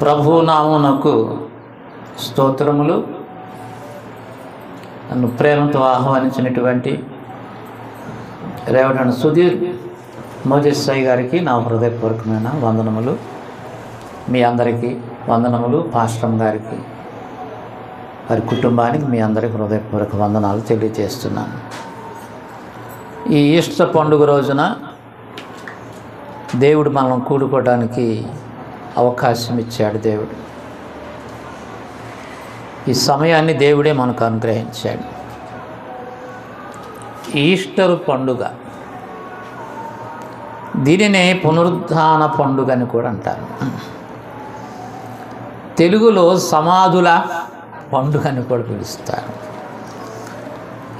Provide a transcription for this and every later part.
ప్రభునామమునకు స్తోత్రములు. నన్ను ప్రేమతో ఆహ్వానించినటువంటి రేవడన్ సుధీర్ మోజెస్సాయి గారికి నా హృదయపూర్వకమైన వందనములు. మీ అందరికీ వందనములు. పాస్టర్ గారికి, వారి కుటుంబానికి మీ అందరికీ హృదయపూర్వక వందనాలు తెలియజేస్తున్నాను. ఈ ఈస్టర్ పండుగ రోజున దేవుడు మనం కూడుకోవడానికి అవకాశం ఇచ్చాడు. దేవుడు ఈ సమయాన్ని దేవుడే మనకు అనుగ్రహించాడు. ఈస్టర్ పండుగ, దీనినే పునరుద్ధాన పండుగ అని కూడా అంటారు. తెలుగులో సమాధుల పండుగ అని కూడా పిలుస్తారు.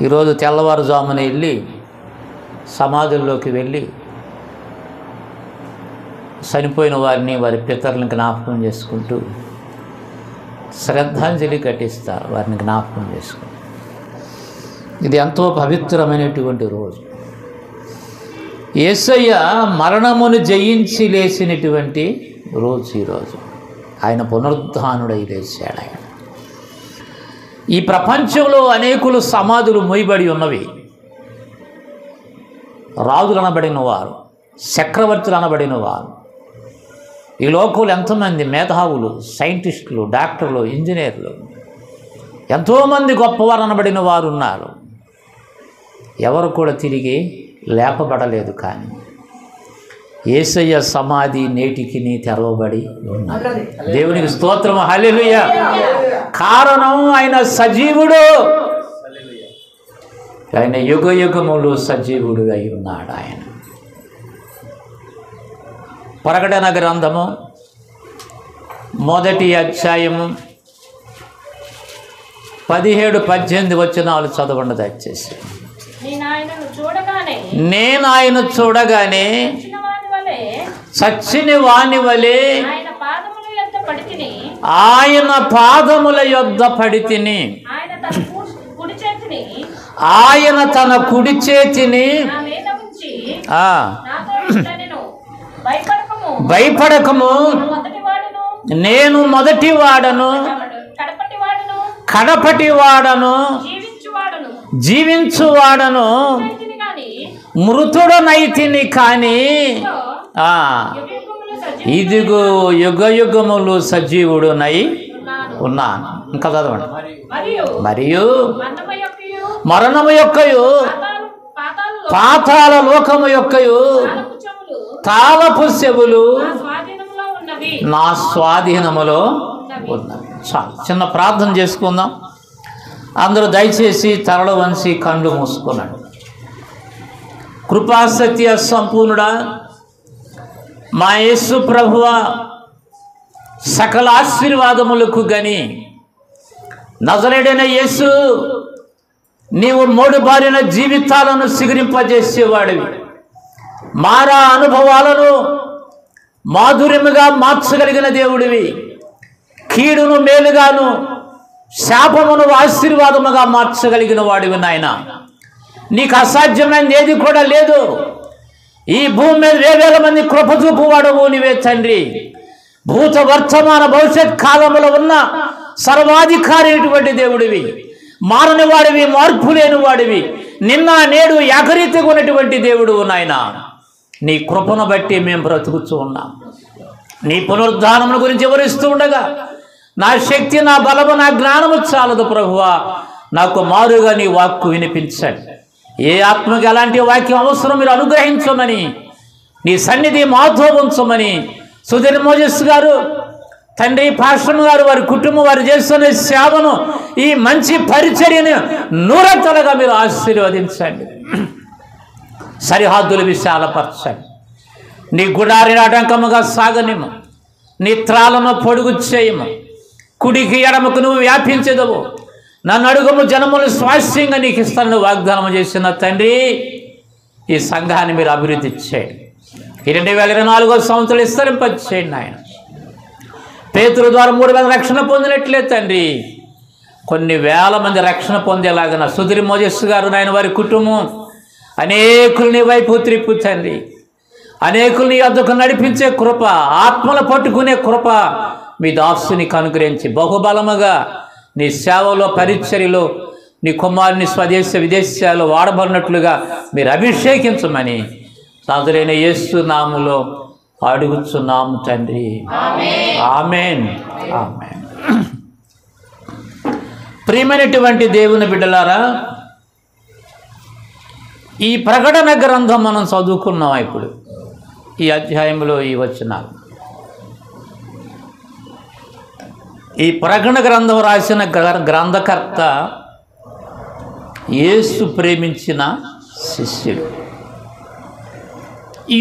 ఈరోజు తెల్లవారుజామున వెళ్ళి సమాధుల్లోకి వెళ్ళి చనిపోయిన వారిని, వారి పితరులను జ్ఞాపకం చేసుకుంటూ శ్రద్ధాంజలి ఘటిస్తారు. వారిని జ్ఞాపకం చేసుకుంటూ ఇది ఎంతో పవిత్రమైనటువంటి రోజు. యేసయ్య మరణమును జయించి లేచినటువంటి రోజు ఈరోజు. ఆయన పునరుద్ధానుడై లేచాడు. ఆయన ఈ ప్రపంచంలో అనేకులు సమాధులు మొయ్యబడి ఉన్నవి. రాజులు అనబడిన వారు, చక్రవర్తులు అనబడిన వారు, ఈ లోకంలో ఎంతోమంది మేధావులు, సైంటిస్టులు, డాక్టర్లు, ఇంజనీర్లు, ఎంతోమంది గొప్పవారు అనబడిన వారు ఉన్నారు. ఎవరు కూడా తిరిగి లేపబడలేదు. కానీ యేసయ్య సమాధి నేటికి తెరవబడి ఉన్నది. దేవునికి స్తోత్రం, హల్లెలూయా. కారణం ఆయన సజీవుడు. ఆయన యుగ యుగములు సజీవుడు అయి ఉన్నాడు. ఆయన ప్రకటన గ్రంథము 1వ అధ్యాయము 17-18 వచనాలు చదవండి దయచేసి. నేను ఆయన చూడగానే చచ్చిన వాని వలె ఆయన పాదముల యొద్ద పడి తిని, ఆయన తన కుడి చేతిని భయపడకము, నేను మొదటి వాడను, కడపటి వాడను, జీవించువాడను, మృతుడనైతిని కానీ ఇదిగో యుగ యుగములు సజీవుడునై ఉన్నాను. ఇంకా చదవండి. మరియు మరణము యొక్కయు పాతాళ లోకము యొక్కయు తాళపు చెవులు నా స్వాధీనములో ఉన్నవి. చాలు, చిన్న ప్రార్థన చేసుకుందాం. అందరూ దయచేసి తరల వంచి కళ్ళు మూసుకున్నాడు. కృపాసత్య సంపూర్ణుడా, మా యేసు ప్రభువా, సకల ఆశీర్వాదములకు గని నజరేయుడైన యేసు, నీవు మోడుబారిన జీవితాలను సిగురింపజేసేవాడివి. మారా అనుభవాలను మాధుర్యముగా మార్చగలిగిన దేవుడివి. కీడును మేలుగాను, శాపమును ఆశీర్వాదముగా మార్చగలిగిన వాడివి నాయన. నీకు అసాధ్యమైనది ఏది కూడా లేదు. ఈ భూమి మీద వేవేల మంది కృప చూపువాడవు నీవే తండ్రి. భూత వర్తమాన భవిష్యత్ కాలంలో ఉన్న సర్వాధికారి అయినటువంటి దేవుడివి. మారని వాడివి, మార్పు లేని వాడివి, నిన్న నేడు ఏకరీతిగా ఉన్నటువంటి దేవుడు నాయన. నీ కృపను బట్టి మేము బ్రతుకుతూ ఉన్నాం. నీ పునరుద్ధానముల గురించి వివరిస్తూ ఉండగా నా శక్తి, నా బలము, నా జ్ఞానము చాలదు ప్రభువా. నాకు మారుగా నీ వాక్కు వినిపించండి. ఏ ఆత్మకి ఎలాంటి వాక్యం అవసరం మీరు అనుగ్రహించమని, నీ సన్నిధి మాతో ఉంచమని సుధీర్ మోజెస్ గారు, తండ్రి పాస్టర్ గారు, వారి కుటుంబం, వారు చేస్తున్న సేవను, ఈ మంచి పరిచర్యను నూరంతలుగా మీరు ఆశీర్వదించండి. సరిహద్దులు విశాలపరచండి. నీ గుడారిని ఆటంకముగా సాగనిము. నీ త్రాలను పొడుగు చేయము. కుడికి ఎడమకు నువ్వు వ్యాపించదవు. నన్ను అడుగుము, జనములు స్వాస్థ్యంగా నీకు ఇస్తానని వాగ్దానం చేసిన తండ్రి, ఈ సంఘాన్ని మీరు అభివృద్ధి చేయండి. ఈ 2024వ సంవత్సరం విస్తరింపచేయండి ఆయన. పేతురు ద్వారా 3,000 రక్షణ పొందినట్లే తండ్రి, కొన్ని వేల మంది రక్షణ పొందేలాగా సుధీర్ మోజెస్ గారు నాయన, వారి కుటుంబం అనేకుల్ని వైపు త్రిప్పు తండ్రి. అనేకుల్ని వద్దకు నడిపించే కృప, ఆత్మల పట్టుకునే కృప మీ దాసునికి అనుగ్రహించి బహుబలముగా నీ సేవలో పరిచర్యలో నీ కుమారుని స్వదేశ విదేశాల్లో వాడబడినట్లుగా మీరు అభిషేకించమని నాజరేయుడైన యేసు నామములో అడుగుచున్నాము తండ్రి. ఆమేన్. ఆమేన్. ప్రియమైనటువంటి దేవుని బిడ్డలారా, ఈ ప్రకటన గ్రంథం మనం చదువుకున్నాం. ఇప్పుడు ఈ అధ్యాయంలో ఈ వచనాలు, ఈ ప్రకటన గ్రంథం రాసిన గ్రంథకర్త యేసు ప్రేమించిన శిష్యుడు.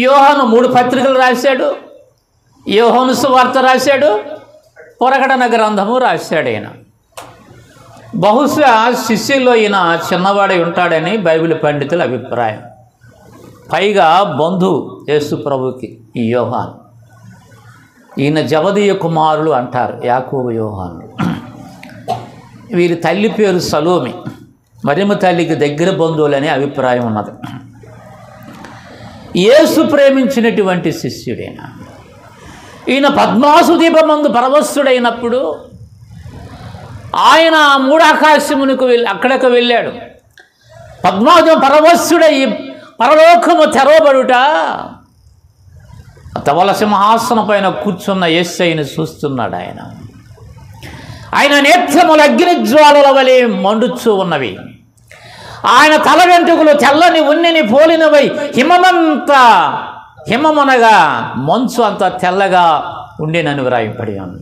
యోహాను 3 పత్రికలు రాశాడు, యోహాను సువార్త రాశాడు, ప్రకటన గ్రంథము రాశాడు. ఈయన బహుశా శిష్యుల్లో ఈయన చిన్నవాడై ఉంటాడని బైబిల్ పండితుల అభిప్రాయం. పైగా బంధువు యేసు ప్రభుకి ఈ యోహాను. ఈయన జబదీయ కుమారులు అంటారు, యాకోబు యోహాను. వీరి తల్లి పేరు సలోమి, మరియమ్మ తల్లికి దగ్గర బంధువులనే అభిప్రాయం ఉన్నది. యేసు ప్రేమించినటువంటి శిష్యుడైన ఈయన పద్మాసు దీపమందు పరవశుడైనప్పుడు ఆయన మూడాకాశమునకు అక్కడికి వెళ్ళాడు. పద్మాసు పరవశుడై పరలోకము తెరవబడుట, ధవల సింహాసనం పైన కూర్చున్న యేసయ్యను చూస్తున్నాడు. ఆయన నేత్రములు అగ్నిజ్వాలల వలె మండుచూ ఉన్నవి. ఆయన తల వెంట్రుకలు తెల్లని ఉన్నిని పోలినవై హిమమనగా మంచు అంత తెల్లగా ఉండేనని వ్రాయబడి ఉంది.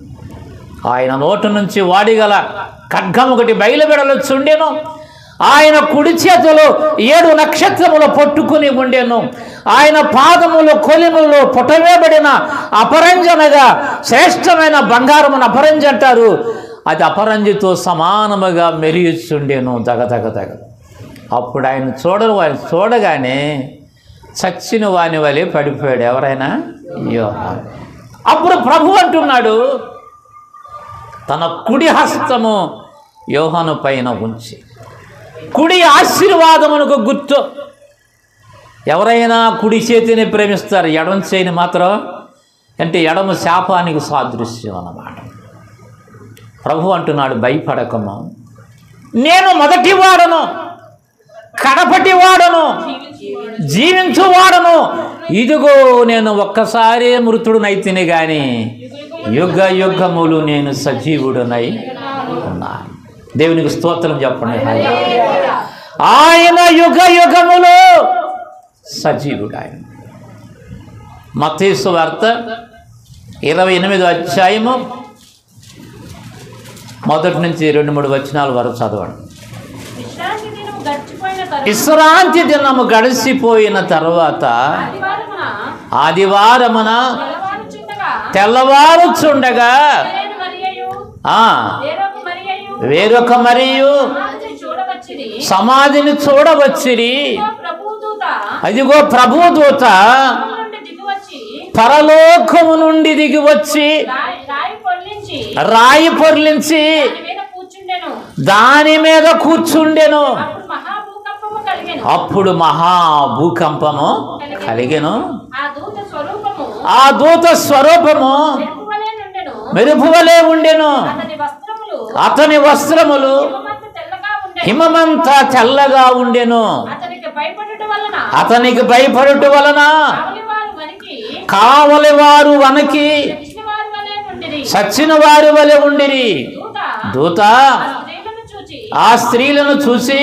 ఆయన నోటి నుంచి వాడిగల ఖడ్గం ఒకటి బయలువెడలొచ్చుండెను. ఆయన కుడి చేతిలో 7 నక్షత్రములు పట్టుకుని ఉండెను. ఆయన పాదములు కొలిములలో పుటవేయబడిన అపరంజనగా శ్రేష్టమైన బంగారమును అపరంజి అంటారు. అది అపరంజితో సమానముగా మెరియుచుండెను దగదగ దగ. అప్పుడు ఆయన చూడగానే చచ్చిన వాని వలె పడిపోయాడు. ఎవరైనా యోహాను. అప్పుడు ప్రభు అంటున్నాడు, తన కుడి హస్తము యోహాను పైన ఉంచి, కుడి ఆశీర్వాదమునకు గుర్తు. ఎవరైనా కుడి చేతిని ప్రేమిస్తారు, ఎడమ చేతిని మాత్రం, అంటే ఎడమ శాపానికి సాదృశ్యం అన్నమాట. ప్రభు అంటున్నాడు, భయపడకము, నేను మొదటి వాడను, కడపటి వాడను, జీవించువాడను. ఇదిగో నేను ఒక్కసారి మృతుడునైతిని గాని యుగ యుగములు నేను సజీవుడునై ఉన్నాను. దేవునికి స్తోత్రం చెప్పండి. ఆయన యుగ యుగములు సజీవుడు. ఆయన మత్తయి సువార్త 28వ అధ్యాయము 1 నుంచి 2-3 వచనాల వరకు చదవండి. విశ్రాంతి దినము గడిచిపోయిన తర్వాత ఆదివారమున తెల్లవారుచుండగా వేరొక మరియు సమాధిని చూడవచ్చిరి. అదిగో ప్రభుదూత పరలోకము నుండి దిగి వచ్చి రాయి పొర్లించి దాని మీద కూర్చుండెను. అప్పుడు మహాభూకంపము కలిగెను. ఆ దూత స్వరూపము మెరుపువలే ఉండెను. అతని వస్త్రములు హిమమంతా తెల్లగా ఉండెను. అతనికి భయపడుట వలన కావలి వారు వణకి సచ్చిన వారి వలె ఉండిరి. దూత ఆ స్త్రీలను చూసి,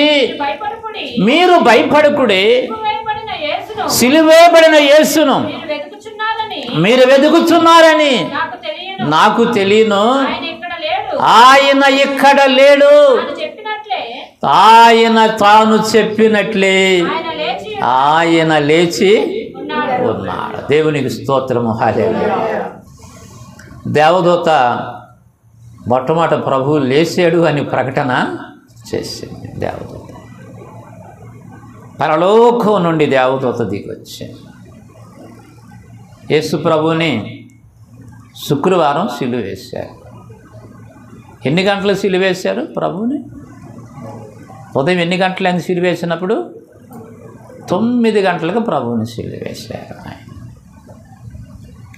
మీరు భయపడకుడి, సిలువేయబడిన యేసును మీరు వెతుకుచున్నారని నాకు తెలియను. ఆయన ఇక్కడ లేడు. ఆయన తాను చెప్పినట్లే ఆయన లేచి ఉన్నాడు. దేవునికి స్తోత్రము. హల్లెలూయా. దేవదూత మొట్టమొదట ప్రభువు లేచాడు అని ప్రకటన చేసింది. దేవదూత పరలోకం నుండి దేవదూత దిగి వచ్చింది. యేసు ప్రభువుని శుక్రవారం సిలువ వేశారు. ఎన్ని గంటలు సిలువ వేశారు ప్రభువుని? ఉదయం ఎన్ని గంటలైంది సిలువ వేసినప్పుడు? 9 గంటలకు ప్రభువుని సిలువ వేశారు.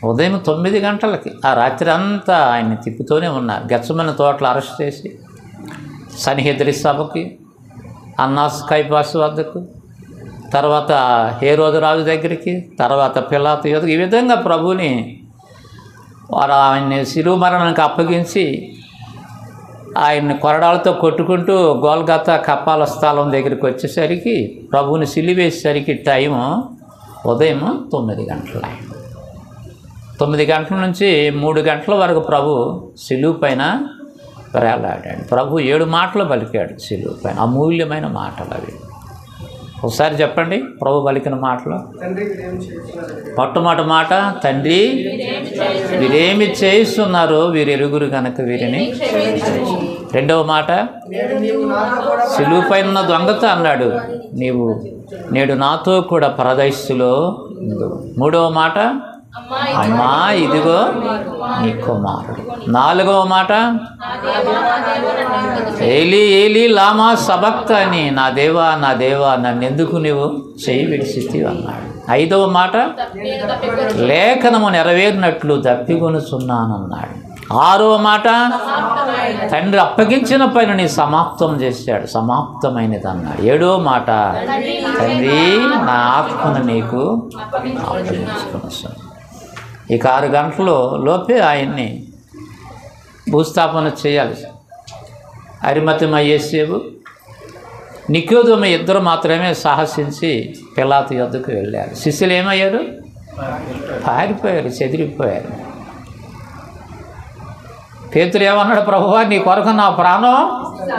ఉదయం 9 గంటలకి ఆ రాత్రి అంతా ఆయన్ని తిప్పుతూనే ఉన్నారు. గెత్సేమనే తోటలో అరెస్ట్ చేసి సన్హెద్రి సభకి, అన్నాస్ కైఫాసు వద్దకు, తర్వాత హేరోదు రాజు దగ్గరికి, తర్వాత పిలాతు యొద్దకు, ఈ విధంగా ప్రభువుని వారు ఆయన్ని శిలువ మరణానికి అప్పగించి ఆయన్ని కొరడాలతో కొట్టుకుంటూ గోల్గతా కప్పాల స్థలం దగ్గరికి వచ్చేసరికి, ప్రభువుని సిలువేసేసరికి టైము ఉదయం 9 గంటలు. 9 గంటల నుంచి 3 గంటల వరకు ప్రభు సిలువ పైన వేలాడాడు. ప్రభు 7 మాటలు పలికాడు సిలువ పైన, అమూల్యమైన మాటలు అవి. ఒకసారి చెప్పండి ప్రభు పలికిన మాటలు. మొట్టమొదటి మాట, తండ్రి వీరేమి చేయిస్తున్నారో వీరు ఎరుగురు కనుక వీరిని. రెండవ మాట, సిలువ పైన ఉన్న దొంగతో అన్నాడు, నీవు నేడు నాతో కూడా పరదైస్సులో ఉండు. మూడవ మాట, అమ్మా ఇదిగో నీ కుమారుడు. నాలుగవ మాట, ఏలీ ఏలీ లామా సబక్తాని, నా దేవా నా దేవా నన్నెందుకు నీవు చెయ్యి విడిచితివి అన్నాడు. ఐదవ మాట, లేఖనము నెరవేరినట్లు దప్పికొనుచున్నానన్నాడు. ఆరవ మాట, తండ్రి అప్పగించిన పైన నీ సమాప్తం చేశాడు, సమాప్తమైనది అన్నాడు. ఏడవ మాట, తండ్రి నా ఆత్మను నీకు అప్పగించుకున్నాను. ఇక 6 గంటల లోపే ఆయన్ని భూస్థాపన చేయాలి. అరిమతెమ యేసేపు, నికోదేము ఇద్దరు మాత్రమే సాహసించి పిలాతు యొద్దకు వెళ్ళారు. శిష్యులు ఏమయ్యారు? పారిపోయారు, చెదిరిపోయారు. పేతురు ఏమన్నాడు? ప్రభువా నీ కొరకు నా ప్రాణం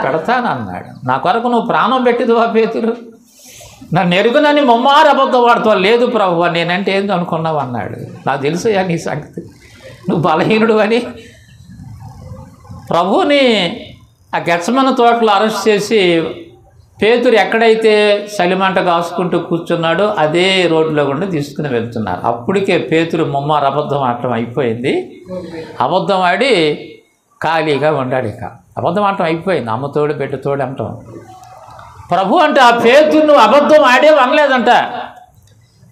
పెడతానన్నాడు. నా కొరకు నువ్వు ప్రాణం పెట్టిదువా పేతురు? నన్ను ఎరుగునని ముమ్మారు అబద్ధం వాడుతావు. లేదు ప్రభువా నేనంటే ఏందో అనుకున్నావు అన్నాడు. నాకు తెలుసయ్యా నీ సంగతి, నువ్వు బలహీనుడు అని. ప్రభువుని ఆ గెత్సేమనే తోటలో అరెస్ట్ చేసి పేతురు ఎక్కడైతే చలిమంట కాసుకుంటూ కూర్చున్నాడో అదే రోడ్లో గుండా తీసుకుని వెళ్తున్నారు. అప్పటికే పేతురు ముమ్మారు అబద్ధం ఆడటం అయిపోయింది. అబద్ధం ఆడి ఖాళీగా ఉండాడు. ఇక అబద్ధం ఆడటం అయిపోయింది. అమ్మతోడు బిడ్డతోడు అంటాం. ప్రభు అంటే ఆ పేతురును అబద్ధం ఆడే అనలేదంట,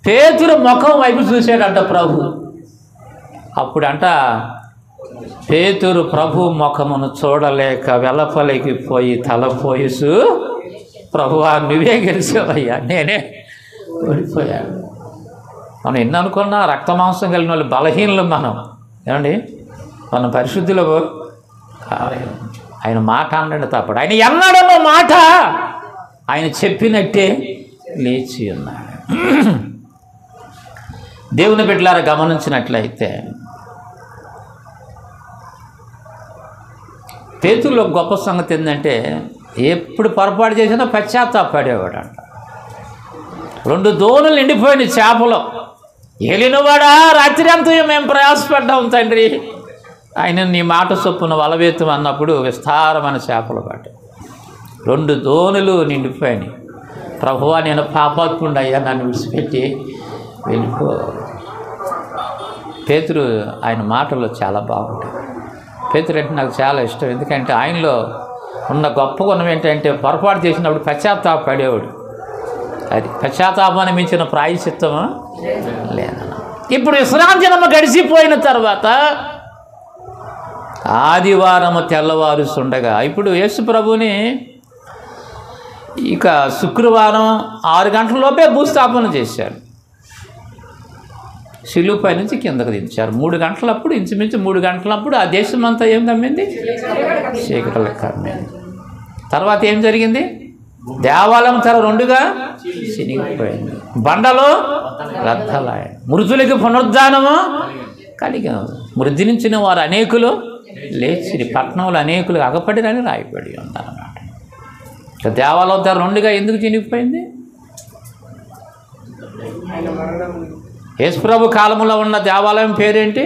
పేతురు ముఖం వైపు చూశాడంట ప్రభు. అప్పుడంట పేతురు ప్రభు ముఖమును చూడలేక వెలపలికి పోయి తలపోయిసు, ప్రభువా నువ్వే గెలిచావయ్యా, నేనే ఓడిపోయాను. మనం ఎన్ని అనుకున్నా రక్తమాంసం కలిగిన వాళ్ళు బలహీనలు మనం. ఏమండి, మనం పరిశుద్ధులు కాలేదు. ఆయన మాట అన్నాడు తప్పడు. ఆయన ఎన్నడన్న మాట ఆయన చెప్పినట్టే లేచి ఉన్నాడు. దేవుని బిడ్డలారా గమనించినట్లయితే పేతురులో గొప్ప సంగతి ఏంటంటే ఎప్పుడు పొరపాటు చేసినా పశ్చాత్తాపడేవాడంట. 2 దోణులు నిండిపోయిన చేపలు. ఏలినవాడా రాత్రి అంతా మేము ప్రయాసపడ్డాం తండ్రి, ఆయన నీ మాట చొప్పున వలవేతం అన్నప్పుడు విస్తారమైన చేపలు పట్టాయి. 2 దోణులు నిండిపోయినాయి. ప్రభువా నేను పాపాత్ముడు అయ్యా, నన్ను విడిచిపెట్టి వెళ్ళిపో. పేతురు ఆయన మాటలు చాలా బాగుంటాయి. పేతురు అంటే నాకు చాలా ఇష్టం. ఎందుకంటే ఆయనలో ఉన్న గొప్ప గుణం ఏంటంటే పొరపాటు చేసినప్పుడు పశ్చాత్తాపడేవాడు. అది పశ్చాత్తాపాన్ని మించిన ప్రాయశ్చిత్తమా లేదన్న. ఇప్పుడు విశ్రాంతి దినము గడిచిపోయిన తర్వాత ఆదివారము తెల్లవారుస్తుండగా, ఇప్పుడు యేసు ప్రభుని ఇక శుక్రవారం 6 గంటల లోపే భూస్థాపన చేశారు. సిలువపై నుంచి కిందకు దించారు. 3 గంటలప్పుడు, ఇంచుమించు 3 గంటలప్పుడు ఆ దేశం అంతా ఏం కమ్మింది? చీకటిలో కమ్మింది. తర్వాత ఏం జరిగింది? దేవాలయం తెర 2గా చినిగిపోయింది. బండలో రద్దలాయ. మృతులకి పునరుద్ధానము కలిగి, మృతి నుంచిన వారు అనేకులు లేచి పట్టణంలో అనేకులు అగపడిరని రాయబడి ఉందన్నమాట. ఇక దేవాలయం తెర 2గా ఎందుకు చినిగిపోయింది? యేసుప్రభు కాలంలో ఉన్న దేవాలయం పేరేంటి?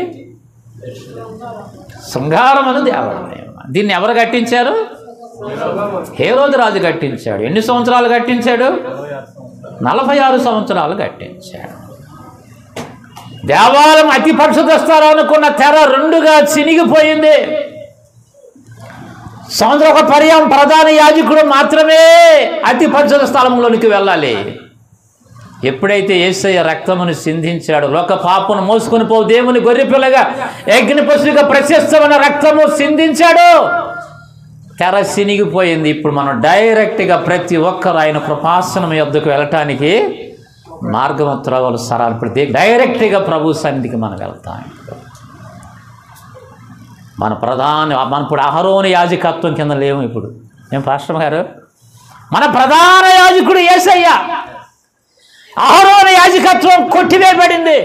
శృంగారం అనే దేవాలయం. దీన్ని ఎవరు కట్టించారు? హేరోదు రాజు కట్టించాడు. ఎన్ని సంవత్సరాలు కట్టించాడు? 46 సంవత్సరాలు కట్టించాడు. దేవాలయం అతి పరిశుద్ధ స్థలం అనుకున్న తెర 2గా చినిగిపోయింది. సంవత్సరం ఒక పర్యాయం ప్రధాన యాజకుడు మాత్రమే అతి పరిశుద్ధ స్థలంలోనికి వెళ్ళాలి. ఎప్పుడైతే యేసయ్య రక్తమును సింధించాడు, లోక పాపను మోసుకొని పోవు దేవుని గొర్రెపిల్లగా యజ్ఞ పశువుగా ప్రశస్తమైన రక్తము సింధించాడు, తెర సినిగిపోయింది. ఇప్పుడు మనం డైరెక్ట్గా ప్రతి ఒక్కరు ఆయన కృపాసనం యొద్దకు వెళ్ళటానికి మార్గం త్రోవలు సరాలు. ఇప్పుడు డైరెక్ట్గా ప్రభు సన్నిధికి మనం వెళ్తాం. మన ఇప్పుడు అహరోను యాజకత్వం కింద లేవు. ఇప్పుడు ఏం పాస్టర్ గారు, మన ప్రధాన యాజకుడు యేసయ్య. అహరోను యాజకత్వం కొట్టివేయబడింది.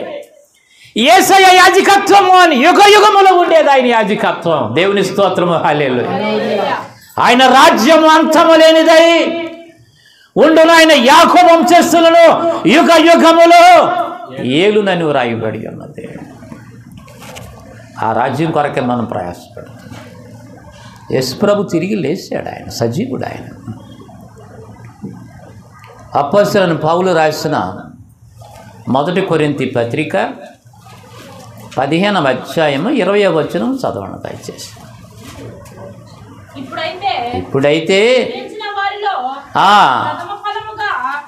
యేసయ్య యాజకత్వము అని యుగ యుగములో ఉండేది ఆయన యాజకత్వం. దేవుని స్తోత్రము, హల్లెలూయా. ఆయన రాజ్యము అంతము లేనిదై ఉండును, ఆయన యాకోబు వంశస్థులను యుగ యుగములో ఏలునని వ్రాయబడి ఉన్నది. ఆ రాజ్యం కొరకే మనం ప్రయాసపడుతున్నాం. యేసు ప్రభు తిరిగి లేచాడు, ఆయన సజీవుడు. ఆయన అపోస్తలుడైన పౌలు రాసిన 1 కొరింథీ పత్రిక 15వ అధ్యాయము 20వ వచనం చదవండి దయచేసి. ఇప్పుడైతే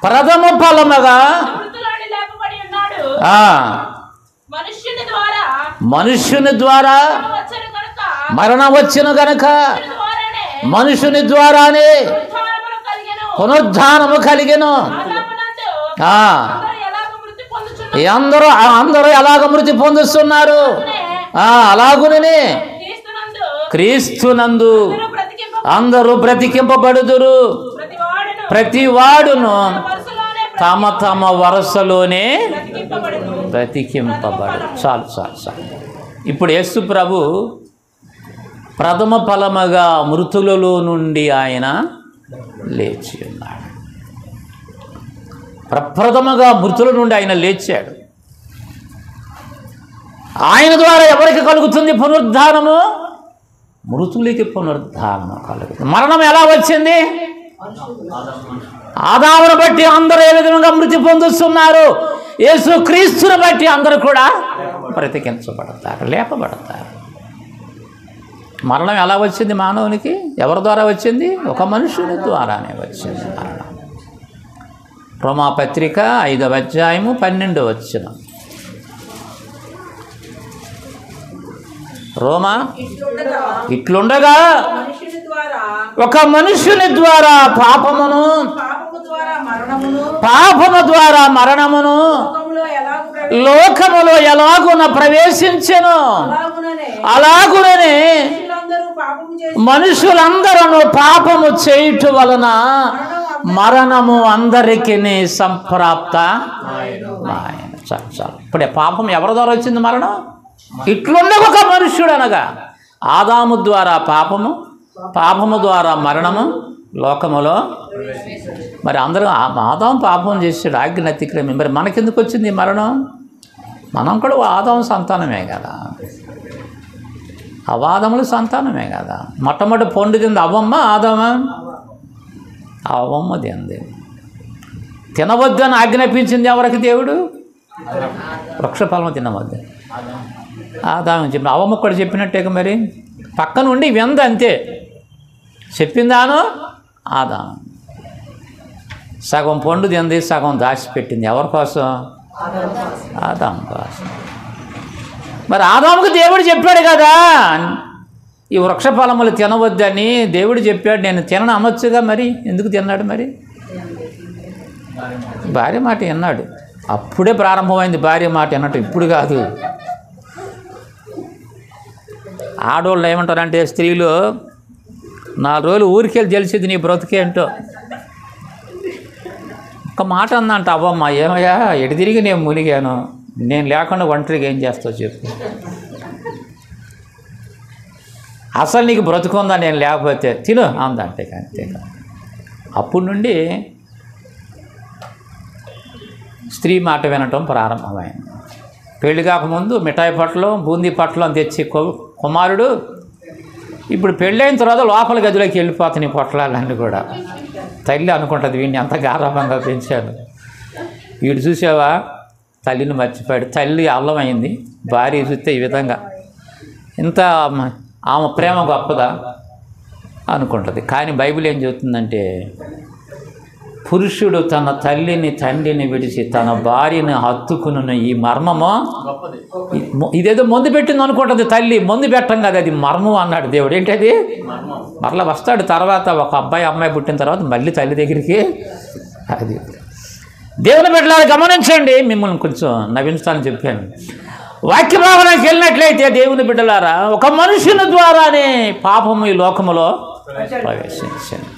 ప్రథమ ఫలముగా మనుష్యుని ద్వారా మరణం వచ్చును గనక మనుషుని ద్వారానే పునరుద్ధానము కలిగెను. అందరూ ఎలాగ మృతి పొందుతున్నారు, అలాగునే క్రీస్తునందు అందరూ బ్రతికింపబడుదురు. ప్రతి వాడును తమ తమ వరుసలోనే బ్రతికింపబడు. చాలు చాలు చాలు. ఇప్పుడు యేసు ప్రభు ప్రథమ ఫలముగా మృతులలో నుండి ఆయన లేచి ఉన్నాడు. ప్రప్రథముగా మృతుల నుండి ఆయన లేచాడు. ఆయన ద్వారా ఎవరికి కలుగుతుంది పునరుద్ధానము? మృతులకి పునరుద్ధానము కలుగుతుంది. మరణం ఎలా వచ్చింది? ఆదామును బట్టి అందరూ ఏ విధంగా మృతి పొందుతున్నారు, యేసు క్రీస్తుని బట్టి అందరూ కూడా బ్రతికించబడతారు, లేపబడతారు. మరణం ఎలా వచ్చింది మానవునికి? ఎవరి ద్వారా వచ్చింది? ఒక మనుషుని ద్వారానే వచ్చింది మరణం. రోమాపత్రిక 5వ అధ్యాయము 12వ వచనం. రోమా ఇట్లుండగా ఒక మనుషుని ద్వారా పాపము ద్వారా మరణమును లోకములో ఎలాగున ప్రవేశించెను, అలాగుననే మనుషులందరూ పాపము చేయుట వలన మరణము అందరికీ సంప్రాప్త. ఇప్పుడే పాపం ఎవరి ద్వారా వచ్చింది మరణం? ఇట్లుండే ఒక మనుష్యుడు అనగా ఆదాము ద్వారా పాపము, పాపము ద్వారా మరణము లోకములో. మరి అందరూ ఆదాము పాపం చేసాడు, ఆజ్ఞ అతిక్రమి. మరి మనకెందుకు వచ్చింది మరణం? మనం కూడా ఆదాము సంతానమే కదా, అవాదములు సంతానమే కదా. మొట్టమొదటి పండు తింది అవ్వమ్మ ఆదామా? అవ్వమ్మ తింది. తినవద్దని ఆజ్ఞాపించింది ఎవరికి దేవుడు? వృక్షఫలము తినవద్దు ఆదాము చెప్పిన. అవ్వమ్మ కూడా చెప్పినట్టే మరి. పక్కన ఉండి వెంద అంతే చెప్పిందాను ఆదాము. సగం పండు తింది, సగం దాచిపెట్టింది. ఎవరి కోసం? ఆదాము కోసం. మరి ఆదాముకు దేవుడు చెప్పాడు కదా ఈ వృక్ష ఫలములు తినవద్దని. దేవుడు చెప్పాడు, నేను తినను అనొచ్చుగా. మరి ఎందుకు తిన్నాడు? మరి భార్య మాట విన్నాడు. అప్పుడే ప్రారంభమైంది భార్య మాట విన్నట్టు, ఇప్పుడు కాదు. ఆడవాళ్ళు ఏమంటారంటే స్త్రీలు 4 రోజులు ఊరికెళ్ళి తెలిసింది నీ బ్రతుకేంటో. ఒక మాట అందంట అవ్వమ్మ, ఏమయ్యా ఎటు తిరిగి నేను మునిగాను, నేను లేకుండా ఒంటరిగా ఏం చేస్తావు చెప్పు. అసలు నీకు బ్రతుకుందా నేను లేకపోతే? తిను అందంటే. అంతేకా. అప్పటి నుండి స్త్రీ మాట వినటం ప్రారంభమైంది. పెళ్లి కాకముందు మిఠాయి పట్టలు, బూందీ పట్టలు అని తెచ్చి కుమారుడు. ఇప్పుడు పెళ్ళైన తర్వాత లోపల గదిలోకి వెళ్ళిపోతాయి పొట్లాలన్నీ కూడా. తల్లి అనుకుంటుంది వీడిని అంత గారాభంగా పెంచాను. వీడు చూసావా తల్లిని మర్చిపోయాడు. తల్లి అల్లమైంది, భార్య చూస్తే ఈ విధంగా. ఇంత ఆమె ప్రేమ గొప్పదా అనుకుంటుంది. కానీ బైబిల్ ఏం చెబుతుందంటే పురుషుడు తన తల్లిని తండ్రిని విడిచి తన భార్యని హత్తుకున్న ఈ మర్మము ఇదేదో మందు పెట్టింది అనుకుంటుంది తల్లి, మందు పెట్టం కదా, అది మర్మం అన్నాడు దేవుడు. ఏంటది? మరలా వస్తాడు తర్వాత, ఒక అమ్మాయి పుట్టిన తర్వాత మళ్ళీ తల్లి దగ్గరికి. అది దేవుని బిడ్డలారా గమనించండి, మిమ్మల్ని కొంచెం నవ్వించాలని చెప్పాను. వాక్య భావనకి వెళ్ళినట్లయితే దేవుని బిడ్డలారా, ఒక మనుషుని ద్వారానే పాపము ఈ లోకములో ప్రవేశించింది.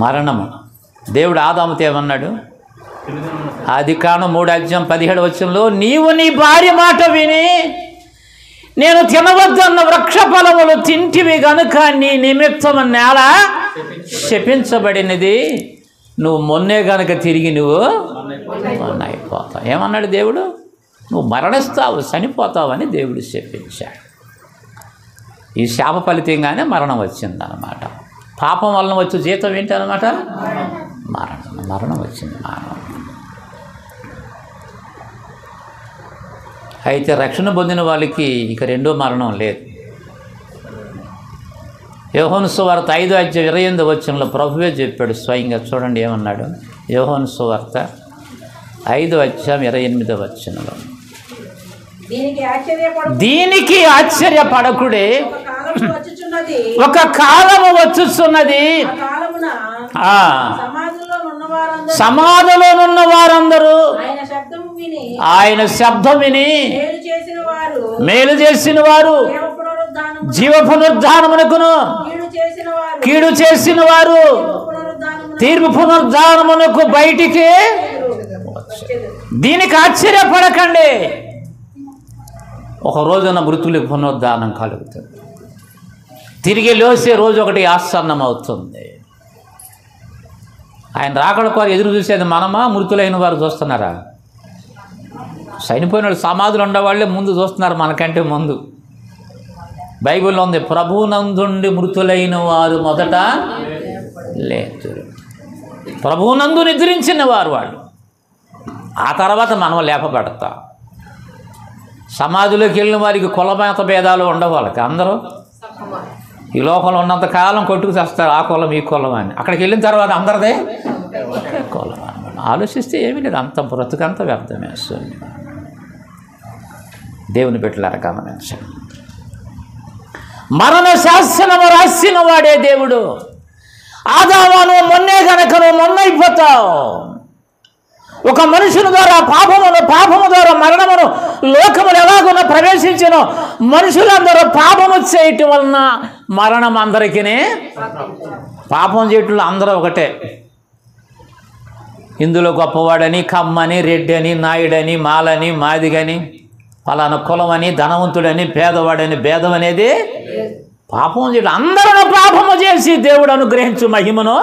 మరణము. దేవుడు ఆదాముతో ఏమన్నాడు? ఆదికాండం 3:17 నీవు నీ భార్య మాట విని నేను తినవద్దన్న వృక్ష ఫలములు తింటివి గనుక నీ నిమిత్తం నేల శపించబడినది, నువ్వు మొన్నే గనుక తిరిగి నువ్వు అయిపోతావు. ఏమన్నాడు దేవుడు? నువ్వు మరణిస్తావు, చనిపోతావని దేవుడు శపించాడు. ఈ శాప ఫలితంగానే మరణం వచ్చిందనమాట. పాపం వలన వచ్చే జీతం ఏంటి అనమాట? మరణం వచ్చింది. మానవం అయితే రక్షణ పొందిన వాళ్ళకి ఇక రెండో మరణం లేదు. యోహాను సువార్త 5:28 ప్రభువే చెప్పాడు స్వయంగా. చూడండి ఏమన్నాడు? యోహాను సువార్త 5:28 దీనికి ఆశ్చర్యపడకుడే, ఒక కాలము వచ్చుచున్నది, సమాధిలోనున్న వారందరూ ఆయన శబ్దం విని మేలు చేసిన వారు, జీవ పునరుద్ధానమునకును, కీడు చేసిన వారు తీర్పు పునరుద్ధానమునకు బయటికి. దీనికి ఆశ్చర్యపడకండి, ఒక రోజున మృతులకు పునరుద్ధానం కలుగుతుంది. తిరిగి లేసే రోజు ఒకటి ఆసన్నం అవుతుంది. ఆయన రాకడ కోరి ఎదురు చూసేది మనమా, మృతులైన వారు చూస్తున్నారా? చనిపోయిన వాళ్ళు సమాధులు ఉండేవాళ్ళే ముందు చూస్తున్నారు మనకంటే ముందు. బైబిల్లో ఉంది, ప్రభువునందుండి మృతులైన వారు మొదట లేదు. ప్రభువునందు నిద్రించిన వారు వాళ్ళు, ఆ తర్వాత మనం లేపబడతాం. సమాధిలోకి వెళ్ళిన వారికి కులమత భేదాలు ఉండవు. వాళ్ళకి అందరూ ఈ లోకంలో ఉన్నంత కాలం కొట్టుకు చేస్తారు, ఆ కులం ఈ కులం అని. అక్కడికి వెళ్ళిన తర్వాత అందరిదే కులం అని ఆలోచిస్తే ఏమీ లేదు, అంత బ్రతుకంతా వ్యర్థమేస్తుంది. దేవుని బిడ్డలారా గమనించండి, మరణ శాసనము రాసిన వాడే దేవుడు. ఆదాము మొన్నే గనక నువ్వు మొన్నైపోతావు. ఒక మనుషుని ద్వారా పాపము ద్వారా మరణమును లోకములు ఎలాగున్నా ప్రవేశించను. మనుషులందరూ పాపము చేయటం వలన మరణం అందరికీ. పాపం చేయటంలో అందరూ ఒకటే. ఇందులో గొప్పవాడని, కమ్మని, రెడ్డి అని, నాయుడని, మాలని, మాదిగని, పలానా కులమని, ధనవంతుడని, పేదవాడని భేదం అనేది పాపం చేయడం. అందరూ పాపము చేసి దేవుడు అనుగ్రహించు మహిమను.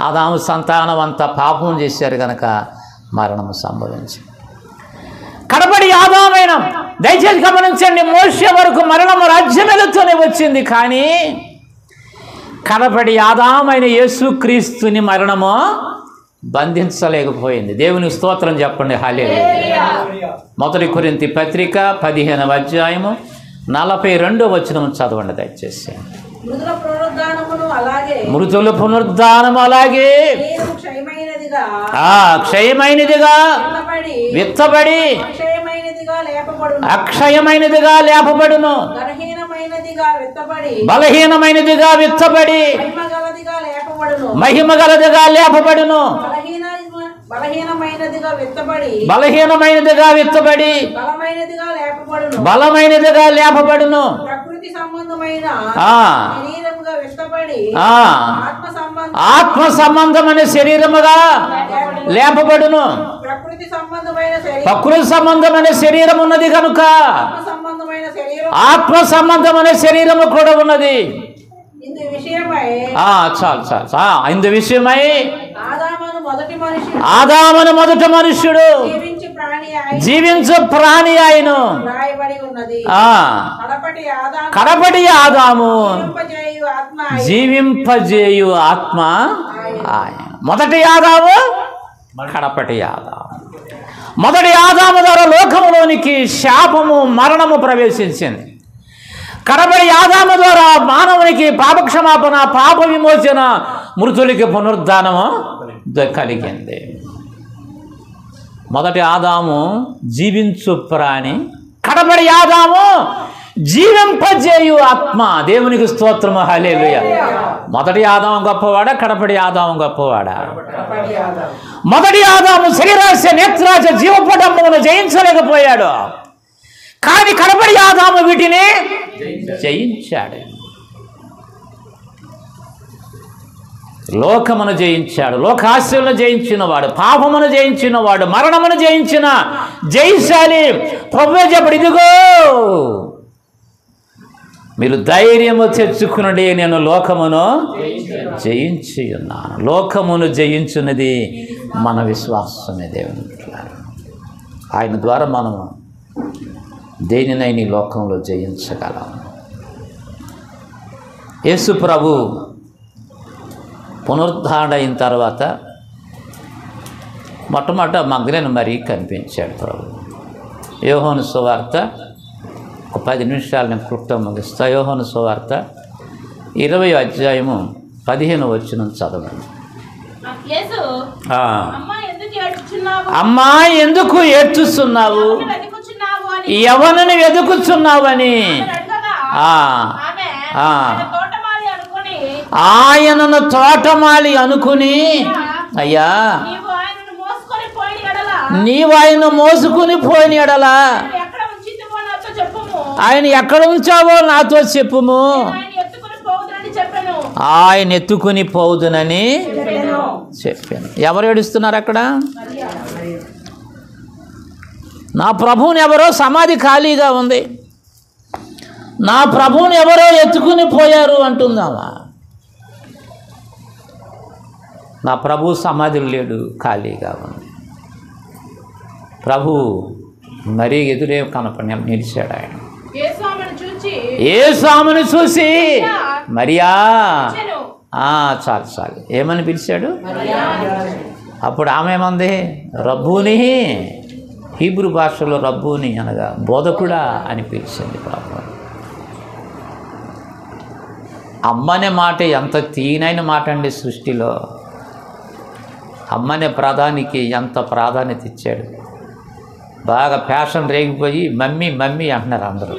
ఆదాము సంతానం అంతా పాపం చేశారు కనుక మరణము సంభవించింది. కడపడి ఆదామైన, దయచేసి గమనించండి, మోషే వరకు మరణము రాజ్యమెలుతూనే వచ్చింది. కానీ కడపడి ఆదామైన యేసుక్రీస్తుని మరణము బంధించలేకపోయింది. దేవుని స్తోత్రం చెప్పండి. హల్లెలూయా. 1 కొరింథీ పత్రిక 15:42 చదవండి దయచేసి. మృతుల పునరుద్ధానము అలాగే క్షయమైనదిగా విత్తబడి అక్షయమైనదిగా లేపబడును. బలహీనమైనదిగా విత్తబడి మహిమ గలదిగా లేపబడును. బలహీనమైనదిగా విత్తబడి బలమైనదిగా లేపబడును. ఆత్మ సంబంధమైన శరీరముగా లేపబడును. ప్రకృతి సంబంధమైన శరీరం ఉన్నది కనుక ఆత్మ సంబంధమైన శరీరము కూడా ఉన్నది. చాలు ఇందు విషయమై ఆదామును మొదటి మనుష్యుడు జీవించు ప్రాణి అయిను. కడపటి ఆదాము జీవింపజేయు ఆత్మ ఆయన. మొదటి ఆదాము, కడపటి ఆదాము. మొదటి ఆదాము ద్వారా లోకములోనికి శాపము మరణము ప్రవేశించింది. కడపటి ఆదాము ద్వారా మానవునికి పాపక్షమాపణ, పాప విమోచన, మృతులకి పునరుద్ధానము కలిగింది. మొదటి ఆదాము జీవించు ప్రాణి, కడపడి ఆదాము జీవింపజేయు ఆత్మ. దేవునికి స్తోత్రము, హల్లెలూయా. మొదటి ఆదాము గొప్పవాడా, కడపడి ఆదాము గొప్పవాడా? మొదటి ఆదాము శరీరాశ నేత్రాశ జీవపటమును జయించలేకపోయాడు, కానీ కడపడి ఆదాము వీటిని జయించాడు. లోకమును జయించాడు, లోకాశలను జయించిన వాడు, పాపమును జయించిన వాడు, మరణమును జయించిన జయశాలి ప్రభువే చెప్పడు, ఇదిగో మీరు ధైర్యము తెచ్చుకునండి, నేను లోకమును జయించి ఉన్నాను. లోకమును జయించున్నది మన విశ్వాసమే. దేవుని ఆయన ద్వారా మనము దేనినైనా ఈ లోకంలో జయించగలం. యేసు ప్రభు పునరుద్ధారణ అయిన తర్వాత మొట్టమొదట మగ్దలేనే మరి కనిపించాడు ప్రభు. యోహాను సువార్త 10 నిమిషాలు నేను క్లుప్తంగా ముగిస్తా. యోహాను సువార్త 20వ అధ్యాయము 15వ వచనం చదవండి. అమ్మా ఎందుకు ఏడ్చుస్తున్నావు, ఎవరిని వెతుకుచున్నావని ఆయనను తోటమాలి అనుకుని, అయ్యా నీవు ఆయన మోసుకుని పోయిన ఎడలా ఆయన ఎక్కడ ఉంచావో నాతో చెప్పుము, ఆయన ఎత్తుకుని పోవుదునని చెప్పాను. ఎవరు ఏడుస్తున్నారు అక్కడ? నా ప్రభువుని ఎవరో, సమాధి ఖాళీగా ఉంది, నా ప్రభువుని ఎవరో ఎత్తుకుని పోయారు అంటుందామా. నా ప్రభు సమాధి లేడు, ఖాళీగా ఉంది. ప్రభు మరీ ఎదురే కనపడి నిలిచాడు. ఆయన యేసును చూసి మరియా, చాలు ఏమని పిలిచాడు? అప్పుడు ఆమె ఏమంది? రబ్బూని, హీబ్రూ భాషలో రబ్బూని అనగా బోధకుడా అని పిలిచింది ప్రభు. అమ్మనే మాట ఎంత తీనైన మాట అండి. సృష్టిలో అమ్మనే ప్రాధానికి ఎంత ప్రాధాన్యత ఇచ్చాడు. బాగా ఫ్యాషన్ రేగిపోయి మమ్మీ మమ్మీ అంటున్నారు అందరూ.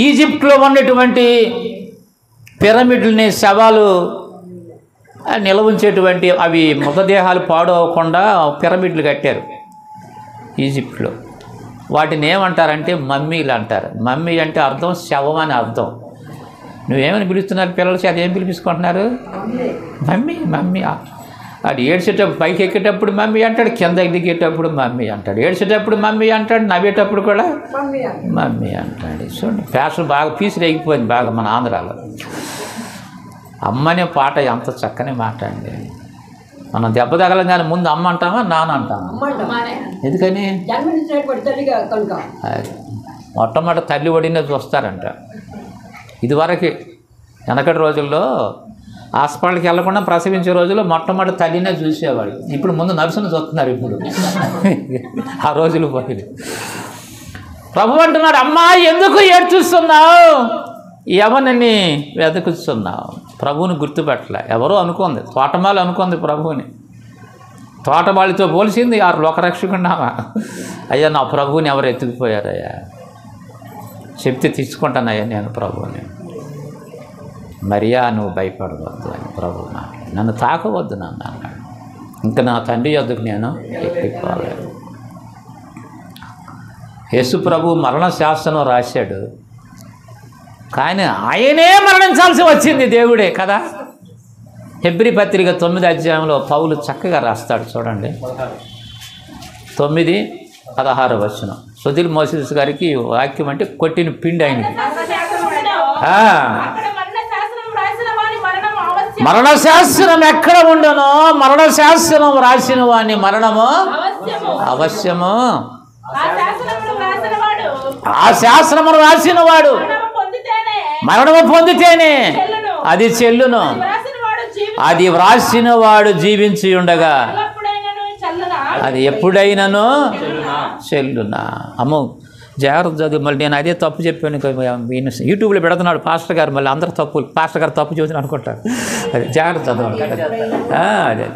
ఈజిప్ట్లో ఉన్నటువంటి పిరమిడ్లని, శవాలు నిల్వ ఉంచేటువంటి అవి మృతదేహాలు పాడవకుండా పిరమిడ్లు కట్టారు ఈజిప్ట్లో. వాటిని ఏమంటారంటే మమ్మీలు అంటారు. మమ్మీ అంటే అర్థం శవం అని అర్థం. నువ్వేమని పిలుస్తున్నారు పిల్లలు? అదేం పిలిపించుకుంటున్నారు? Mummy mummy. వాడు ఏడ్చేటప్పుడు పైకి ఎక్కేటప్పుడు మమ్మీ అంటాడు, కింద దిగేటప్పుడు మమ్మీ అంటాడు, ఏడ్చేటప్పుడు మమ్మీ అంటాడు, నవ్వేటప్పుడు కూడా మమ్మీ అంటాడు. చూడండి, ఫ్యాషన్ బాగా పీసు రేగిపోయింది బాగా మన ఆంధ్రాలో. అమ్మనే పాట ఎంత చక్కని మాట అండి. మనం దెబ్బ తగలంగానే ముందు అమ్మ అంటామా నాన్న అంటామా? ఎందుకని? మొట్టమొదటి తల్లి ఒడినే చూస్తారంట. ఇదివరకు వెనకటి రోజుల్లో హాస్పిటల్కి వెళ్లకుండా ప్రసవించే రోజుల్లో మొట్టమొదటి తల్లినే చూసేవాడు. ఇప్పుడు ముందు నర్సును చూస్తున్నారు. ఇప్పుడు ఆ రోజులు పోయి ప్రభు అంటున్నాడు, అమ్మా ఎందుకు ఏడ్చుస్తున్నావు, ఎవరిని వెతుకుతున్నావు? ప్రభువుని గుర్తుపెట్టలే. ఎవరో అనుకుంది, తోటమాలి అనుకుంది ప్రభువుని. తోటమాలితో పోల్చింది ఆ లోకరక్షకున్నావా? అయ్యా నా ప్రభువుని ఎవరు ఎత్తుకుపోయారయ్యా, చెప్తే తీసుకుంటానయ్యా నేను ప్రభువుని. మరియా నువ్వు భయపడవద్దు అని ప్రభు నన్ను తాకవద్దు నన్ను అన్నాడు. ఇంకా నా తండ్రి యొద్దకు నేను ఎక్కిపోలేదు. యేసు ప్రభు మరణ శాసనం రాశాడు, కానీ ఆయనే మరణించాల్సి వచ్చింది, దేవుడే కదా. హెబ్రీ పత్రిక 9వ అధ్యాయంలో పౌలు చక్కగా రాస్తాడు చూడండి. 9:16 వచనం. సుధీర్ మోసిస్ గారికి వాక్యం అంటే కొట్టిన పిండి ఆయనకి. మరణ శాస్త్రం ఎక్కడ ఉండనో మరణ శాస్త్రం రాసిన వాని మరణము అవశ్యము. ఆ శాస్త్రమును రాసిన వాడు మరణము పొందితేనే అది చెల్లును. అది వ్రాసిన వాడు జీవించి ఉండగా అది ఎప్పుడైనాను చెల్లునా. అమ్మో జాగ్రత్త చదువు. మళ్ళీ నేను అదే తప్పు చెప్పాను, యూట్యూబ్లో పెడుతున్నాడు పాస్టర్ గారు, మళ్ళీ అందరూ తప్పు పాస్టర్ గారు తప్పు చూసిన అనుకుంటారు. అది జాగ్రత్త చదవాలి. అదే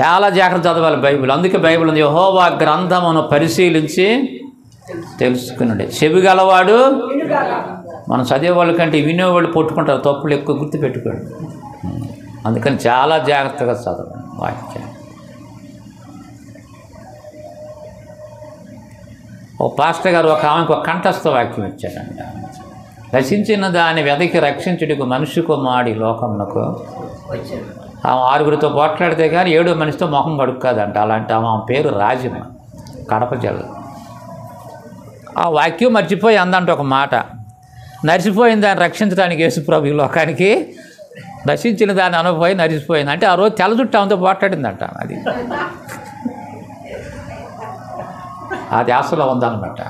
చాలా జాగ్రత్త చదవాలి బైబిల్. అందుకే బైబిల్ ఉంది, యెహోవా గ్రంథమును పరిశీలించి తెలుసుకున్నాడు. చెవి గలవాడు, మనం చదివేవాళ్ళ కంటే వినేవాళ్ళు పొట్టుకుంటారు, తప్పులు ఎక్కువ గుర్తుపెట్టుకోండి. అందుకని చాలా జాగ్రత్తగా చదవండి వాక్యం. ఓ పాస్టర్ గారు ఒక ఆమెకు ఒక కంఠస్థ వాక్యం ఇచ్చాడండి. రచించిన దాని వెదకి రక్షించుటకు మనిషి కుమారుడు లోకమునకు. ఆమె 6గురితో పోట్లాడితే కానీ 7వ మనిషితో మొహం కడుక్కాదంట. అలాంటి ఆమె పేరు రాజమ్మ, కడప జిల్లా. ఆ వాక్యం మర్చిపోయి అందంట ఒక మాట, నడిచిపోయిన దాన్ని రక్షించడానికి యేసుప్రభు ఈ లోకానికి రక్షించిన దాన్ని అనుభవం నడిచిపోయింది అంటే ఆ రోజు తెల్ల జుట్టు ఆమెతో పోట్లాడిందంట. అది ఆశలో ఉందన్నమాట.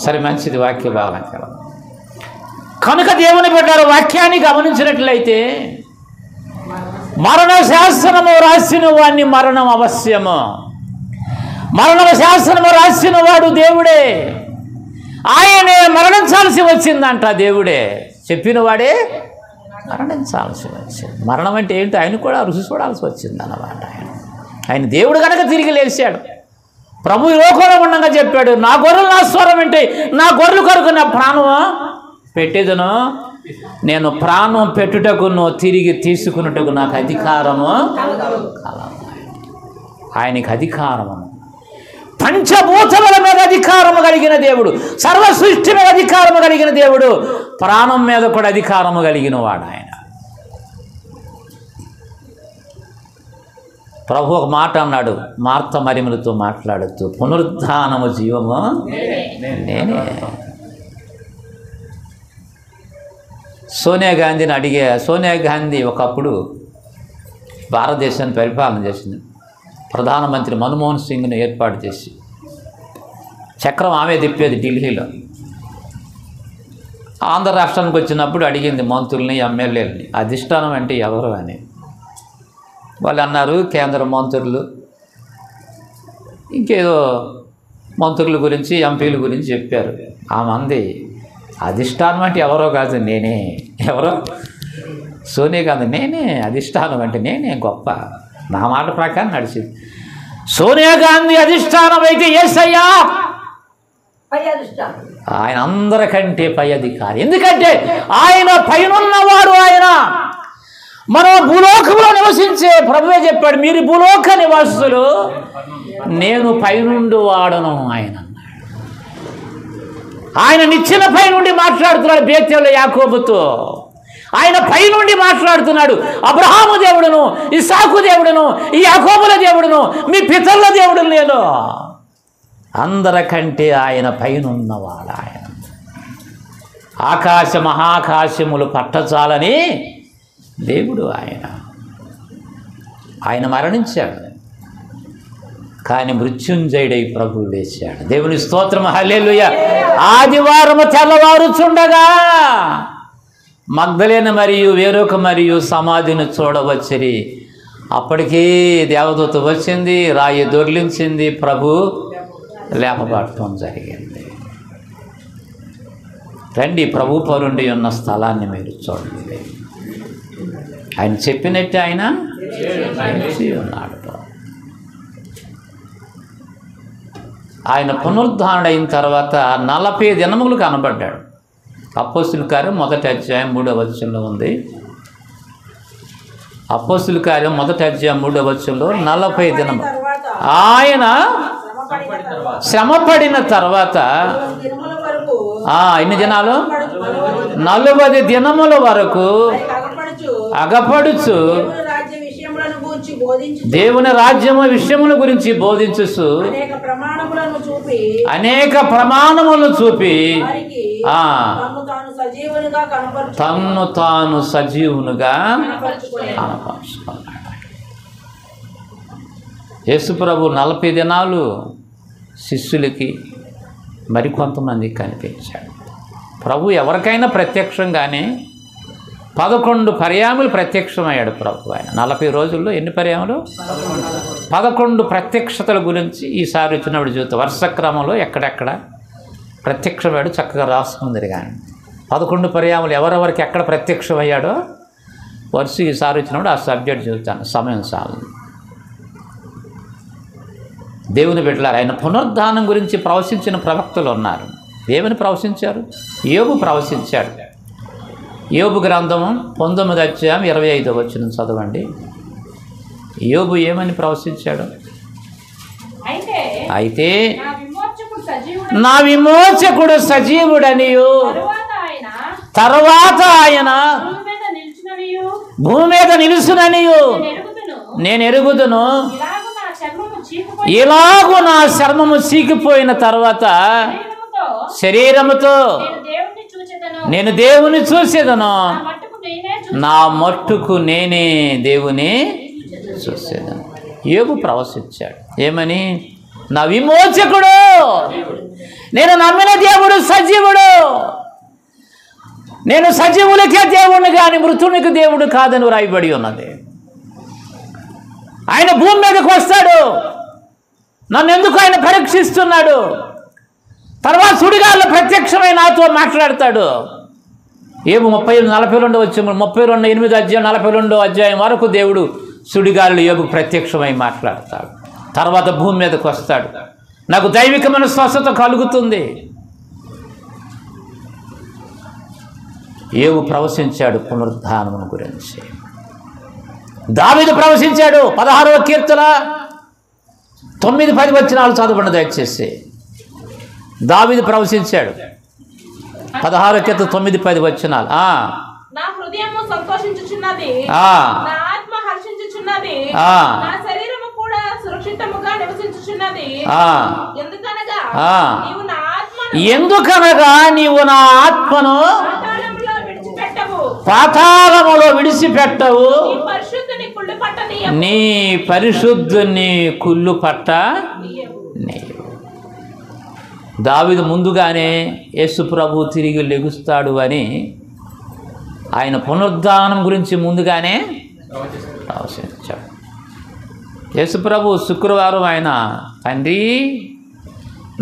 సరే, మంచిది వాక్య భావన. కనుక దేవుని బిడ్డలారా, వాక్యాన్ని గమనించినట్లయితే మరణ శాసనము రాసిన వాడిని మరణం అవశ్యము. మరణ శాసనము రాసిన వాడు దేవుడే. ఆయనే మరణించాల్సి వచ్చిందంట. దేవుడే చెప్పిన వాడే మరణించాల్సి వచ్చింది. మరణం అంటే ఏంటి? ఆయన కూడా రుచి చూడాల్సి వచ్చింది అన్నమాట. ఆయన దేవుడు కనుక తిరిగి లేచాడు. ప్రభు ఈ లోకంలో ఉండగా చెప్పాడు, నా గొర్రెలు నా స్వరం వింటే నా గొర్రెలు కొరకు నా ప్రాణం పెట్టేదను, నేను ప్రాణం పెట్టుటకు నువ్వు తిరిగి తీసుకున్నట్టుకు నాకు అధికారము కలదు. ఆయనకి అధికారము, పంచభూతముల మీద అధికారము కలిగిన దేవుడు, సర్వ సృష్టి మీద అధికారము కలిగిన దేవుడు, ప్రాణం మీద కూడా అధికారము కలిగిన వాడు ఆయన. ప్రభు ఒక మాట అన్నాడు మార్త మరియములతో మాట్లాడుతూ, పునరుద్ధానము జీవము నేనే. సోనియా గాంధీని అడిగే, సోనియా గాంధీ ఒకప్పుడు భారతదేశాన్ని పరిపాలన చేసింది. ప్రధానమంత్రి మన్మోహన్ సింగ్ను ఏర్పాటు చేసి చక్రం ఆమె తిప్పేది ఢిల్లీలో. ఆంధ్ర రాష్ట్రానికి వచ్చినప్పుడు అడిగింది మంత్రుల్ని, ఎమ్మెల్యేలని, అధిష్టానం అంటే ఎవరు అని. వాళ్ళు అన్నారు కేంద్ర మంత్రులు, ఇంకేదో మంత్రుల గురించి ఎంపీల గురించి చెప్పారు. ఆమె అంది, అధిష్టానం అంటే ఎవరో కాదు నేనే. ఎవరో? సోనియా గాంధీ. నేనే అధిష్టానం అంటే నేనే గొప్ప, నా మాట ప్రకారం నడిచింది. సోనియా గాంధీ అధిష్టానం అయితే యేసయ్యా ఆయన అందరికంటే పై అధికారి. ఎందుకంటే ఆయన పైనున్నవాడు. ఆయన మనం భూలోకంలో నివసించే ప్రభువే చెప్పాడు, మీరు భూలోక నివాసులు, నేను పైనుండి వాడను ఆయన. ఆయన నిచ్చెన పై నుండి మాట్లాడుతున్నాడు బేతేలు యాకోబుతో. ఆయన పై నుండి మాట్లాడుతున్నాడు. అబ్రహాము దేవుడును, ఇస్సాకు దేవుడును, ఈ యాకోబుల దేవుడును, మీ పితరుల దేవుడు నేను. అందరికంటే ఆయన పైనున్నవాడు ఆయన. ఆకాశ మహాకాశములు పట్టచాలని దేవుడు ఆయన. ఆయన మరణించాడు, కానీ మృత్యుంజయుడై ప్రభు లేచాడు. దేవుని స్తోత్రం, హల్లెలూయా. ఆదివారము తెల్లవారుచుండగా మగ్దలేన మరియు వేరొక మరియు సమాధిని చూడవచ్చిరి. అప్పటికీ దేవదూత వచ్చింది, రాయి దొర్లించింది, ప్రభు లేపబడటం జరిగింది. రండి, ప్రభు పరుండి ఉన్న స్థలాన్ని మీరు చూడండి. ఆయన చెప్పినట్టు ఆయన ఉన్నాడు. ఆయన పునరుద్ధరణైన తర్వాత 40 దినములు కనబడ్డాడు. అపోస్తుల కార్యం 1వ అధ్యాయం 3వ వచనంలో ఉంది. అపోస్తుల కార్యం 1వ అధ్యాయం 3వ వచనంలో 40 దినములు ఆయన శ్రమపడిన తర్వాత ఎన్ని దినాలు? 40 దినముల వరకు అగపడుచు దేవుని రాజ్యము విషయముల గురించి బోధించు, అనేక ప్రమాణములను చూపి తన్ను తాను సజీవునిగా కనపరుచుకున్నాడు. యేసుప్రభు 40 దినాలు శిష్యులకి మరికొంతమందికి కనిపించాడు. ప్రభు ఎవరికైనా ప్రత్యక్షంగానే 11 పర్యాములు ప్రత్యక్షమయ్యాడు ప్రభు. ఆయన 40 రోజుల్లో ఎన్ని పర్యాములు? 11 ప్రత్యక్షతల గురించి ఈసారి వచ్చినప్పుడు చూస్తే వరుస క్రమంలో ఎక్కడెక్కడ ప్రత్యక్షమయ్యాడు చక్కగా రాసుకుంది. కానీ 11 పర్యాములు ఎవరెవరికి ఎక్కడ ప్రత్యక్షమయ్యాడో వరుసకి ఈసారి వచ్చినప్పుడు ఆ సబ్జెక్ట్ చెబుతాను, సమయం చాలు. దేవుని బిడ్డలారా, ఆయన పునరుద్ధానం గురించి ప్రవచించిన ప్రవక్తలు ఉన్నారు. ఏమని ప్రవచించారు? యోబు ప్రవచించాడు. యోబు గ్రంథం 19 అధ్యాయం 25 వచనం చదవండి. యోబు ఏమని ప్రవచించాడు? అయితే నా విమోచకుడు సజీవుడనియు తర్వాత ఆయన భూమి మీద నిలుసుననియు నేను ఎరుగుదును. ఇలాగూ నా చర్మము చీకిపోయిన తర్వాత శరీరముతో నేను దేవుని చూసేదను, నా మట్టుకు నేనే దేవుని చూసేదను. యోబు ప్రవచించాడు ఏమని? నా విమోచకుడు, నేను నమ్మిన దేవుడు సజీవుడు, నేను సజీవులకే దేవుడిని కానీ మృతునికి దేవుడు కాదని రాయబడి ఉన్నది. ఆయన భూమి మీదకి వస్తాడు, నన్ను ఎందుకు ఆయన పరీక్షిస్తున్నాడు, తర్వాత సుడిగాల్లో ప్రత్యక్షమై నాతో మాట్లాడతాడు. ఏమో 40-42 వచ్చి 32 అధ్యాయం 42 అధ్యాయం వరకు దేవుడు సుడిగాలు యోబు ప్రత్యక్షమై మాట్లాడతాడు. తర్వాత భూమి మీదకి వస్తాడు, నాకు దైవికమైన స్వస్థత కలుగుతుంది. యోబు ప్రవచించాడు పునరుద్ధానమును గురించి. దావీదు ప్రవచించాడు 16వ కీర్తన 9-10 వచనాలు చదవండి దయచేసి. దావీదు ప్రవచించాడు 16వ కీర్తన 9-10 వచనాలు. నా హృదయము సంతోషించుచున్నది, నా ఆత్మ హర్షించుచున్నది, నా శరీరము కూడా సురక్షితముగా నివసించుచున్నది. ఎందుకనగా నీవు నా ఆత్మను పాతాళములో విడిచిపెట్టవు, నీ పరిశుద్ధుని కుళ్ళు పట్ట. దావీదు ముందుగానే యేసు ప్రభు తిరిగి లెగుస్తాడు అని ఆయన పునరుద్ధానం గురించి ముందుగానే ప్రవచించాడు. యేసు ప్రభు శుక్రవారం ఆయన తండ్రి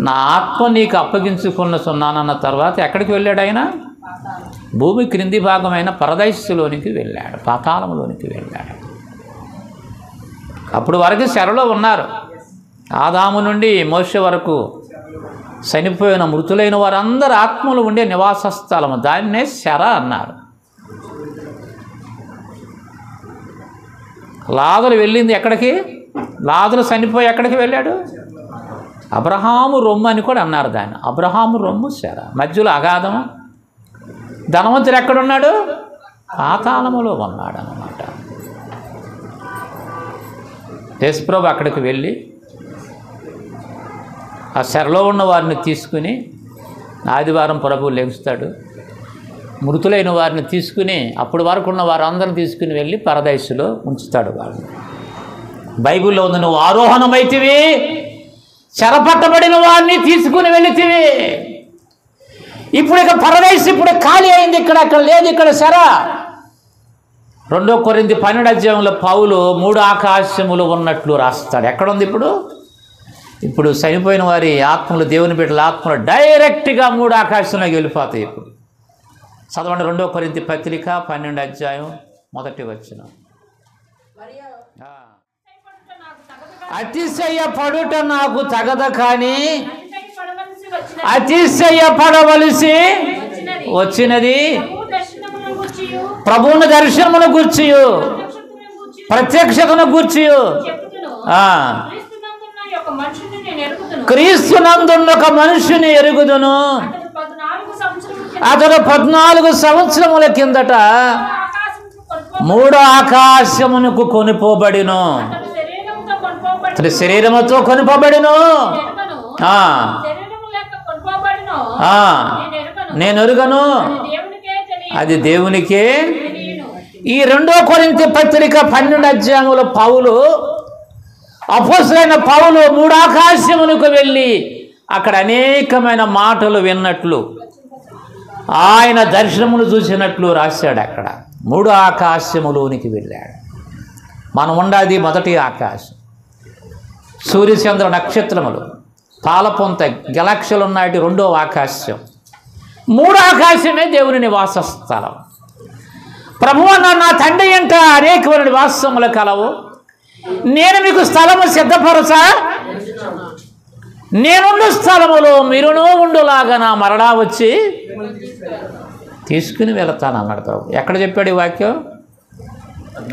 నా ఆత్మ నీకు అప్పగించుకున్నానన్న తర్వాత ఎక్కడికి వెళ్ళాడు? ఆయన భూమి క్రింది భాగమైన పరదైస్సులోనికి వెళ్ళాడు, పాతాళంలోనికి వెళ్ళాడు. అప్పుడు వరకు శరలో ఉన్నారు. ఆదాము నుండి మోషే వరకు చనిపోయిన మృతులైన వారందరూ ఆత్మలు ఉండే నివాస స్థలము, దాన్నే శర అన్నారు. లాజరు వెళ్ళింది ఎక్కడికి? లాజరు చనిపోయి ఎక్కడికి వెళ్ళాడు? అబ్రహాము రొమ్ము అని కూడా అన్నారు దాన్ని. అబ్రహాము రొమ్ము శర, మధ్యలో అగాధము. ధనవంతుడు ఎక్కడున్నాడు? పాతాళములో ఉన్నాడు అన్నమాట. యేసుప్రభు అక్కడికి వెళ్ళి ఆ శరలో ఉన్న వారిని తీసుకుని ఆదివారం ప్రభు లెగుస్తాడు. మృతులైన వారిని తీసుకుని అప్పటి వరకు ఉన్న వారందరిని తీసుకుని వెళ్ళి పరదైసులో ఉంచుతాడు. వాళ్ళు బైబిల్లో ఉంది, నువ్వు ఆరోహణమైతివి, చెరపట్టబడిన వారిని తీసుకుని వెళితివి. ఇప్పుడు ఇక పరదైసు ఇప్పుడు ఖాళీ అయింది, ఇక్కడ అక్కడ లేదు, ఇక్కడ శర. 2 కొరింథీ 12 అధ్యాయంలో పౌలు 3 ఆకాశములు ఉన్నట్లు రాస్తాడు. ఎక్కడుంది ఇప్పుడు? ఇప్పుడు చనిపోయిన వారి ఆత్మలు, దేవుని బిడ్డల ఆత్మలు డైరెక్ట్గా 3 ఆకాశంలోకి వెళ్ళిపోతాయి. ఇప్పుడు చదవండి 2 కొరింథీ పత్రిక 12 అధ్యాయం 1 వచనం. అతిశయపడుట నాకు తగద కానీ అతిశయపడవలసి వచ్చినది ప్రభువుని దర్శనమును గూర్చియు ప్రత్యక్షతను గూర్చియు క్రీస్తునందున్న ఒక మనుషుని ఎరుగుదును. అతడు 14 సంవత్సరముల కిందట 3 ఆకాశమునకు కొనిపోబడిను. శరీరముతో కొనిపోబడిను. నేను ఎరుగను, అది దేవునికే. ఈ 2 కొరింథీ పత్రిక 12 అధ్యాయముల పౌలు, అపోస్తలుడైన పౌలు 3 ఆకాశమునకు వెళ్ళి అక్కడ అనేకమైన మాటలు విన్నట్లు, ఆయన దర్శనములు చూసినట్లు రాశాడు. అక్కడ 3 ఆకాశములోనికి వెళ్ళాడు. మనం ఉండాది మొదటి ఆకాశం, సూర్యచంద్ర నక్షత్రములు, పాలపొంత గెలాక్సీలు ఉన్నాయి 2వ ఆకాశం. 3 ఆకాశమే దేవుని నివాస స్థలం. ప్రభువు అన్నాడు, నా తండ్రి ఇంట అనేకమైన నివాసములు కలవు, నేను మీకు స్థలము సిద్ధపరచా, నేనుండు స్థలములో మీరును ఉండులాగా నా మరలా వచ్చి తీసుకుని వెళతాను అన్నాడు ప్రభు. ఎక్కడ చెప్పాడు ఈ వాక్యం?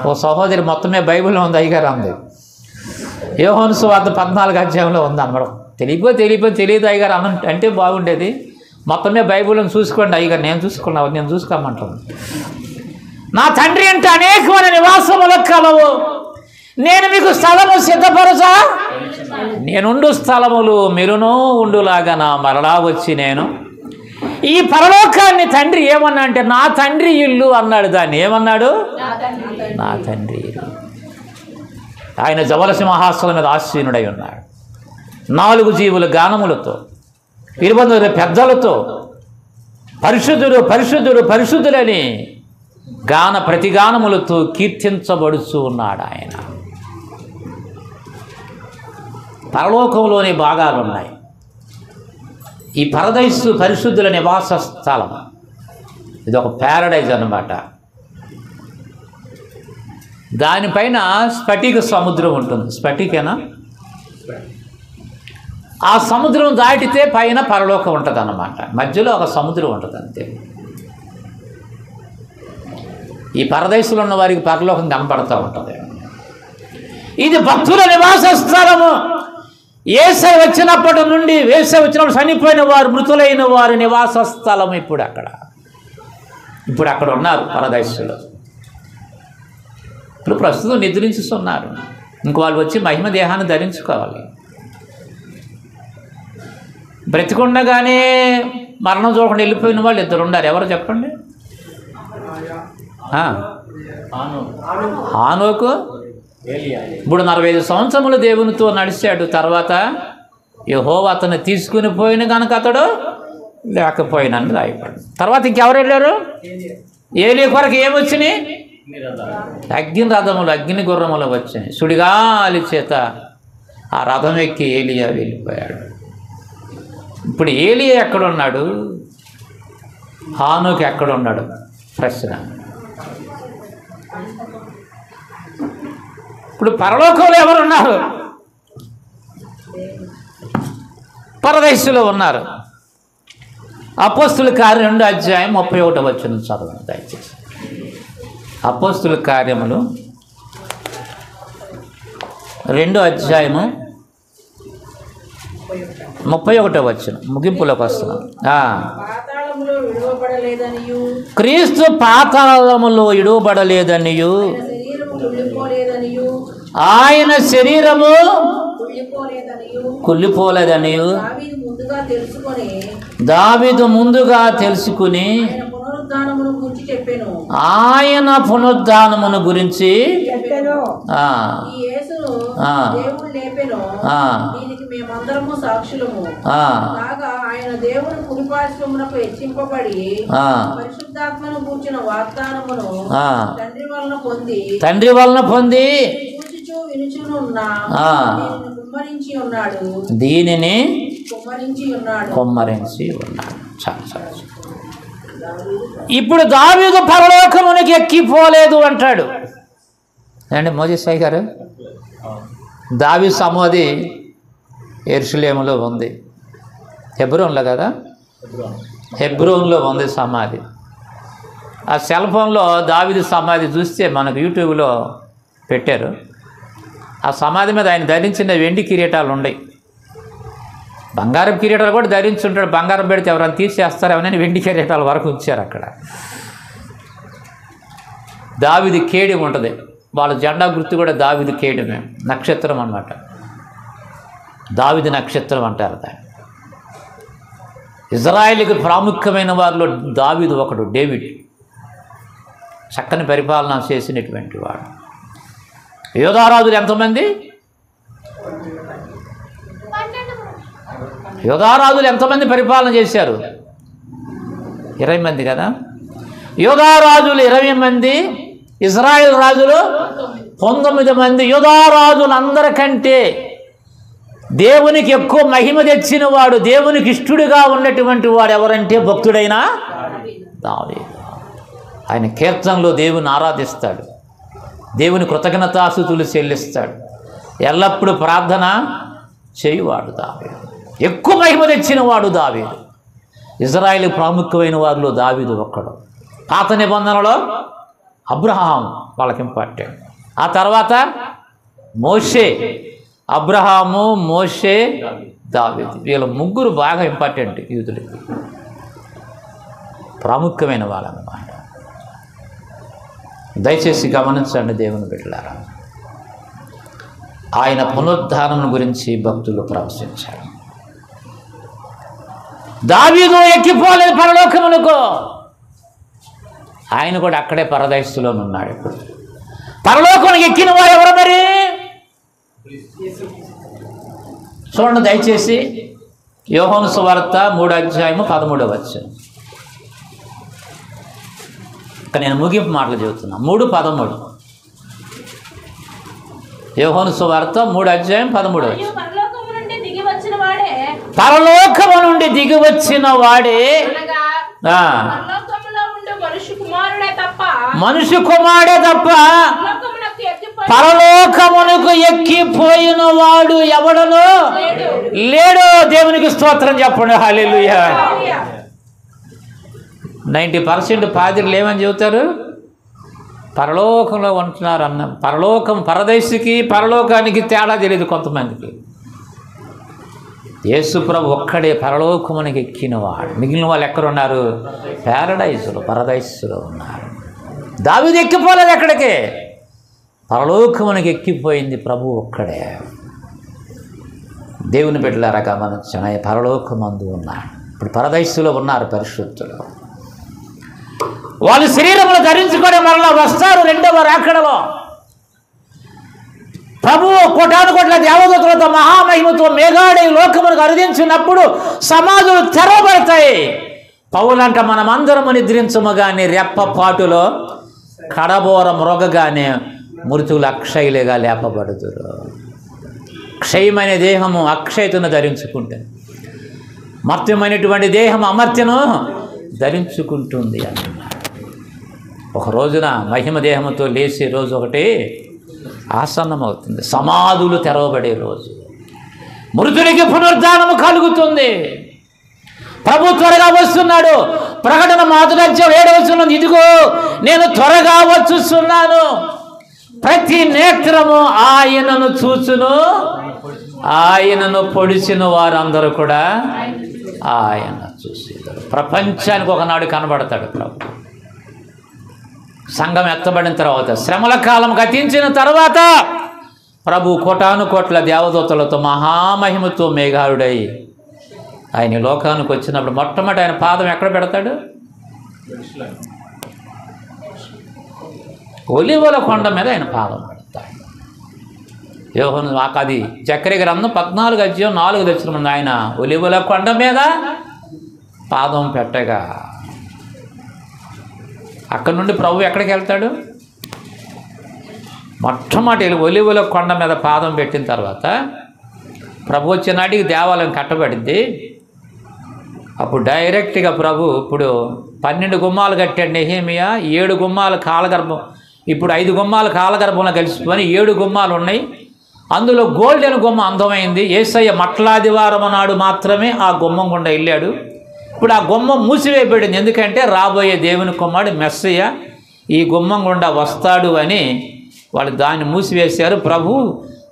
ఓ సహోదరి మొత్తమే బైబిల్లో ఉంది, అయ్యగారు అంది. యోహాను సువార్త 14వ అధ్యాయంలో ఉంది అన్నమాట. తెలియదు అయ్యగారు అంటే బాగుండేది. మొత్తమే బైబిల్ని చూసుకోండి అయ్యగారు. నేను చూసుకోమంటాను. నా తండ్రి అంటే అనేకమైన నివాసములు కలవు, నేను మీకు స్థలము సిద్ధపరచా, నేనుండు స్థలములు మీరును ఉండులాగా నా మరలా వచ్చి నేను ఈ పరలోకాన్ని తండ్రి ఏమన్నా అంటే నా తండ్రి ఇల్లు అన్నాడు. దాన్ని ఏమన్నాడు? నా తండ్రి ఇల్లు. ఆయన జవల సింహాసనం మీద ఆసీనుడై ఉన్నాడు. 4 జీవుల గానములతో 20 పెద్దలతో పరిశుద్ధుడు పరిశుద్ధుడు పరిశుద్ధులని ప్రతిగానములతో కీర్తించబడుతూ ఉన్నాడు ఆయన. పరలోకంలోని భాగాలు ఉన్నాయి. ఈ పరదైసు పరిశుద్ధుల నివాస స్థలం, ఇది ఒక ప్యారడైజ్ అన్నమాట. దానిపైన స్ఫటిక సముద్రం ఉంటుంది. స్ఫటికేనా? ఆ సముద్రం దాటితే పైన పరలోకం ఉంటుంది అన్నమాట. మధ్యలో ఒక సముద్రం ఉంటుంది అంతే. ఈ పరదేశంలో ఉన్న వారికి పరలోకం కనపడుతూ ఉంటుంది. ఇది భక్తుల నివాస స్థలము. యేసయ్య వచ్చినప్పటి నుండి, యేసయ్య వచ్చినప్పుడు చనిపోయిన వారు, మృతులైన వారి నివాస స్థలం ఇప్పుడు అక్కడ ఉన్నారు పరదేశంలో. ఇప్పుడు ప్రస్తుతం నిద్రించుతున్నారు. ఇంక వాళ్ళు వచ్చి మహిమ దేహాన్ని ధరించుకోవాలి. బ్రతికుండగానే మరణం చూడకుండా వెళ్ళిపోయిన వాళ్ళు 2 ఉన్నారు. ఎవరు చెప్పండి? హానోకు. ఇప్పుడు 45 సంవత్సరములు దేవునితో నడిచాడు. తర్వాత యెహోవా అతను తీసుకుని పోయిన కనుక అతడు లేకపోయినని రాయపడి. తర్వాత ఇంకెవరు వెళ్ళారు? ఏలియా కొరకు ఏమొచ్చినాయి? అగ్ని రథములు, అగ్ని గుర్రములు వచ్చినాయి. సుడిగాలి చేత ఆ రథం ఎక్కి ఏలియా వెళ్ళిపోయాడు. ఇప్పుడు ఏలియా ఎక్కడున్నాడు? హానోకు ఎక్కడున్నాడు? ప్రశ్న. ఇప్పుడు పరలోకంలో ఎవరున్నారు? పరదేశంలో ఉన్నారు. అపోస్తుల కార్యం 2వ అధ్యాయం 31వ వచనం చదవండి దయచేసి. అపోస్తుల కార్యములు 2వ అధ్యాయము 31వ వచనం ముగింపులోకి వస్తున్నాం. క్రీస్తు పాతాళములో ఇడువబడలేదనియు, ఆయన శరీరము కుళ్ళిపోలేదనియు దావీదు ముందుగా తెలుసుకుని ఆయన పునరుద్ధానమును గురించి తండ్రి వలన పొంది దీనిని కుమ్మరించి ఉన్నాడు. చాలా. ఇప్పుడు దావీదు పరలోకమునికి ఎక్కిపోలేదు అంటాడు అండి మోజేసాయి గారు. దావీదు సమాధి యెరూషలేములో ఉంది. హెబ్రోన్లో కదా, హెబ్రోన్లో ఉంది సమాధి. ఆ సెల్ ఫోన్లో దావీదు సమాధి చూస్తే మనకు యూట్యూబ్లో పెట్టారు. ఆ సమాధి మీద ఆయన ధరించిన వెండి కిరీటాలు ఉన్నాయి. బంగారం కిరీటాలు కూడా ధరించుంటాడు. బంగారం పెడితే ఎవరైనా తీసేస్తారేమోనని వెండి కిరీటాల వరకు ఉంచారు అక్కడ. దావీదు కేడి ఉంటుంది. వాళ్ళ జెండా గుర్తు కూడా దావీదు కేడమే, నక్షత్రం అన్నమాట. దావీదు నక్షత్రం అంటారు దాన్ని. ఇజ్రాయేలుకి ప్రాముఖ్యమైన వారిలో దావీదు ఒకడు. డేవిడ్ చక్కని పరిపాలన చేసినటువంటి వాడు. యోధారాజులు ఎంతమంది? యోధారాజులు ఎంతమంది పరిపాలన చేశారు? 20 మంది కదా. యోధారాజులు 20 మంది, ఇజ్రాయేల్ రాజులు 19 మంది. యోధారాజులందరికంటే దేవునికి ఎక్కువ మహిమ తెచ్చిన వాడు, దేవునికి ఇష్టడుగా ఉన్నటువంటి వాడు ఎవరంటే భక్తుడైన దావీదు. ఆయన కీర్తనలో దేవుని ఆరాధిస్తాడు, దేవుని కృతజ్ఞతాస్తుతులు చెల్లిస్తాడు, ఎల్లప్పుడూ ప్రార్థన చేయువాడు దావీదు. ఎక్కువ మహిమ తెచ్చిన వాడు దావీదు. ఇజ్రాయేలు ప్రాముఖ్యమైన వారిలో దావీదు ఒక్కడు. పాత నిబంధనలో అబ్రహాం వాళ్ళకి ఇంపార్టెంట్. ఆ తర్వాత మోషే, అబ్రహాము, మోషే, దావీదు, వీళ్ళ ముగ్గురు బాగా ఇంపార్టెంట్ యూదులకి, ప్రాముఖ్యమైన వాళ్ళన్నమాట. దయచేసి గమనించండి దేవుని బిడ్డలారా. ఆయన పునరుద్ధానం గురించి భక్తులు ప్రవశించారు. దావీదు ఎక్కిపోలేదు పరలోకములకు, ఆయన కూడా అక్కడే పరదైస్తులో ఉన్నాడు. ఇప్పుడు పరలోకానికి ఎక్కిన వారు ఎవరు మరి? చూడండి దయచేసి యోహాను సువార్త 3:13. ఇక్కడ నేను ముగింపు మాటలు చెబుతున్నా. 3:13 యోహాను సువార్త 3:13. పరలోకము నుండి దిగి వచ్చిన వాడే మనుష్య కుమారుడే తప్ప పరలోకమునకు ఎక్కిపోయిన వాడు ఎవడను లేడు. దేవునికి స్తోత్రం చెప్పండి. హల్లెలూయా. 90% పాదిరులు ఏమని చెబుతారు? పరలోకంలో ఉంటున్నారు అన్న. పరలోకం, పరదేశికి పరలోకానికి తేడా తెలియదు కొంతమందికి. యేసు ప్రభు ఒక్కడే పరలోకమునికి ఎక్కినవాడు. మిగిలిన వాళ్ళు ఎక్కడున్నారు? ప్యారడైజ్లో, పరదైస్లో ఉన్నారు. దావీదు ఎక్కిపోలేదు ఎక్కడికి, పరలోకమునికి ఎక్కిపోయింది ప్రభు ఒక్కడే. దేవుని బిడ్డలారా గమనించండి, ఆయన పరలోకమందు ఉన్నాడు. ఇప్పుడు పరదైస్సులో ఉన్నారు పరిశుద్ధులు. వాళ్ళు శరీరములు ధరించుకొని మరలా వస్తారు రెండవ రాకడలో. ప్రభువు కోటాను కోట్ల దేవదూతలతో మహామహిమతో మేఘాడి లోకములకు అరుదించినప్పుడు సమాధులు తెరవబడతాయి. పౌలంట మనమందరము నిద్రించము కానీ రెప్పపాటులో కడబోర మృగగానే మృతులు అక్షయులుగా లేపబడుతురు. క్షయమైన దేహము అక్షయతను ధరించుకుంటుంది, మర్త్యమైనటువంటి దేహం అమర్త్యను ధరించుకుంటుంది అన్నాడు. ఒక రోజున మహిమ దేహంతో లేచే రోజు ఒకటి ఆసన్నమవుతుంది. సమాధులు తెరవబడే రోజు, మృతుడికి పునరుద్ధానము కలుగుతుంది. ప్రభు త్వరగా వస్తున్నాడు. ప్రకటన 3:7 ఇదిగో నేను త్వరగా వచ్చుస్తున్నాను, ప్రతి నేత్రము ఆయనను చూచును, ఆయనను పొడిచిన వారందరూ కూడా ఆయన చూసేవారు. ప్రపంచానికి ఒకనాడు కనబడతాడు ప్రభు. సంఘం ఎత్తబడిన తర్వాత, శ్రమల కాలం గతించిన తర్వాత ప్రభు కోటాను కోట్ల దేవదూతలతో మహామహిమతో మేఘారుడై ఆయన లోకానికి వచ్చినప్పుడు మొట్టమొదటి ఆయన పాదం ఎక్కడ పెడతాడు? ఒలీవల కొండ మీద ఆయన పాదం పెడతాడు. యోహాను అది జకర్యా గ్రంథం 14:4 ఆయన ఒలీవల కొండ మీద పాదం పెట్టగా అక్కడి నుండి ప్రభు ఎక్కడికి వెళ్తాడు? మొట్టమొదటి ఒలీవల కొండ మీద పాదం పెట్టిన తర్వాత ప్రభు వచ్చిన నాటికి దేవాలయం కట్టబడింది. అప్పుడు డైరెక్ట్గా ప్రభు ఇప్పుడు 12 గుమ్మాలు కట్టాడు నెహెమియా. 7 గుమ్మాలు కాలగర్భం, ఇప్పుడు 5 గుమ్మాలు కాలగర్భంలో కలిసిపోయి 7 గుమ్మాలు ఉన్నాయి. అందులో గోల్డెన్ గుమ్మ అందమైంది. యేసయ్య మట్లాదివారం నాడు మాత్రమే ఆ గుమ్మం గుండా వెళ్ళాడు. ఇప్పుడు ఆ గుమ్మం మూసివేయబడింది. ఎందుకంటే రాబోయే దేవుని కుమారుడు మెస్సయ్య ఈ గుమ్మం గుండా వస్తాడు అని వాళ్ళు దాన్ని మూసివేశారు. ప్రభు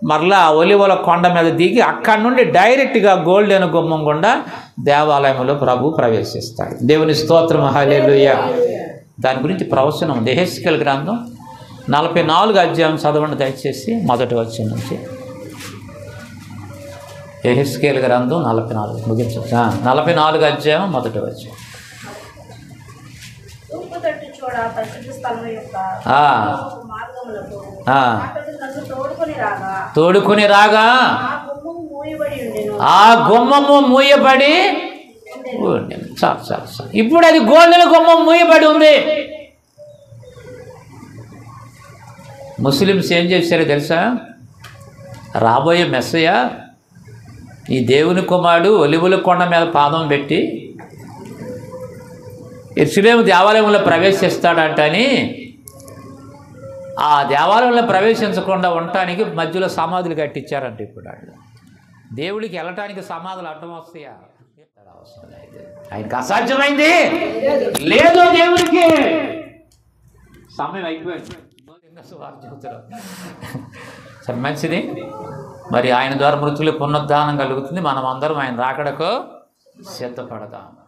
మరలా ఒలివల కొండ మీద దిగి అక్కడి నుండి డైరెక్ట్గా గోల్డెన్ గుమ్మం గుండా దేవాలయంలో ప్రభు ప్రవేశిస్తాడు. దేవుని స్తోత్రం, హల్లెలూయా. దాని గురించి ప్రవచనం యెహెజ్కేలు గ్రంథం 44 చదవండి దయచేసి, మొదటి వచనం నుంచి. యెహెజ్కేలు గ్రంథం 44 ముగించు. 44 మొదటి వచనం. తోడుకొని రాగా ఆ గుమ్మము మూయబడి చాలు. ఇప్పుడు అది గోల్డెన్ గుమ్మం మూయబడి ఉంది. ముస్లిమ్స్ ఏం చేశారో తెలుసా? రాబోయే మెస్సయ్య ఈ దేవుని కుమారుడు ఒలివల కొండ మీద పాదం పెట్టి యెరూషలేము దేవాలయంలో ప్రవేశిస్తాడంటని ఆ దేవాలయంలో ప్రవేశించకుండా ఉండటానికి మధ్యలో సమాధులు కట్టించారంట. ఇప్పుడు వాళ్ళు దేవుడికి వెళ్ళటానికి సమాధులు అడ్డం వస్తాయా? అవసరం లేదు. ఆయనకి అసాధ్యమైంది లేదు. దేవుడికి సమయం అయిపోయింది. సరే, మంచిది. మరి ఆయన ద్వారా మృతులు పునరుద్ధానం కలుగుతుంది. మనం అందరం ఆయన రాకడకు సిద్ధపడదాం.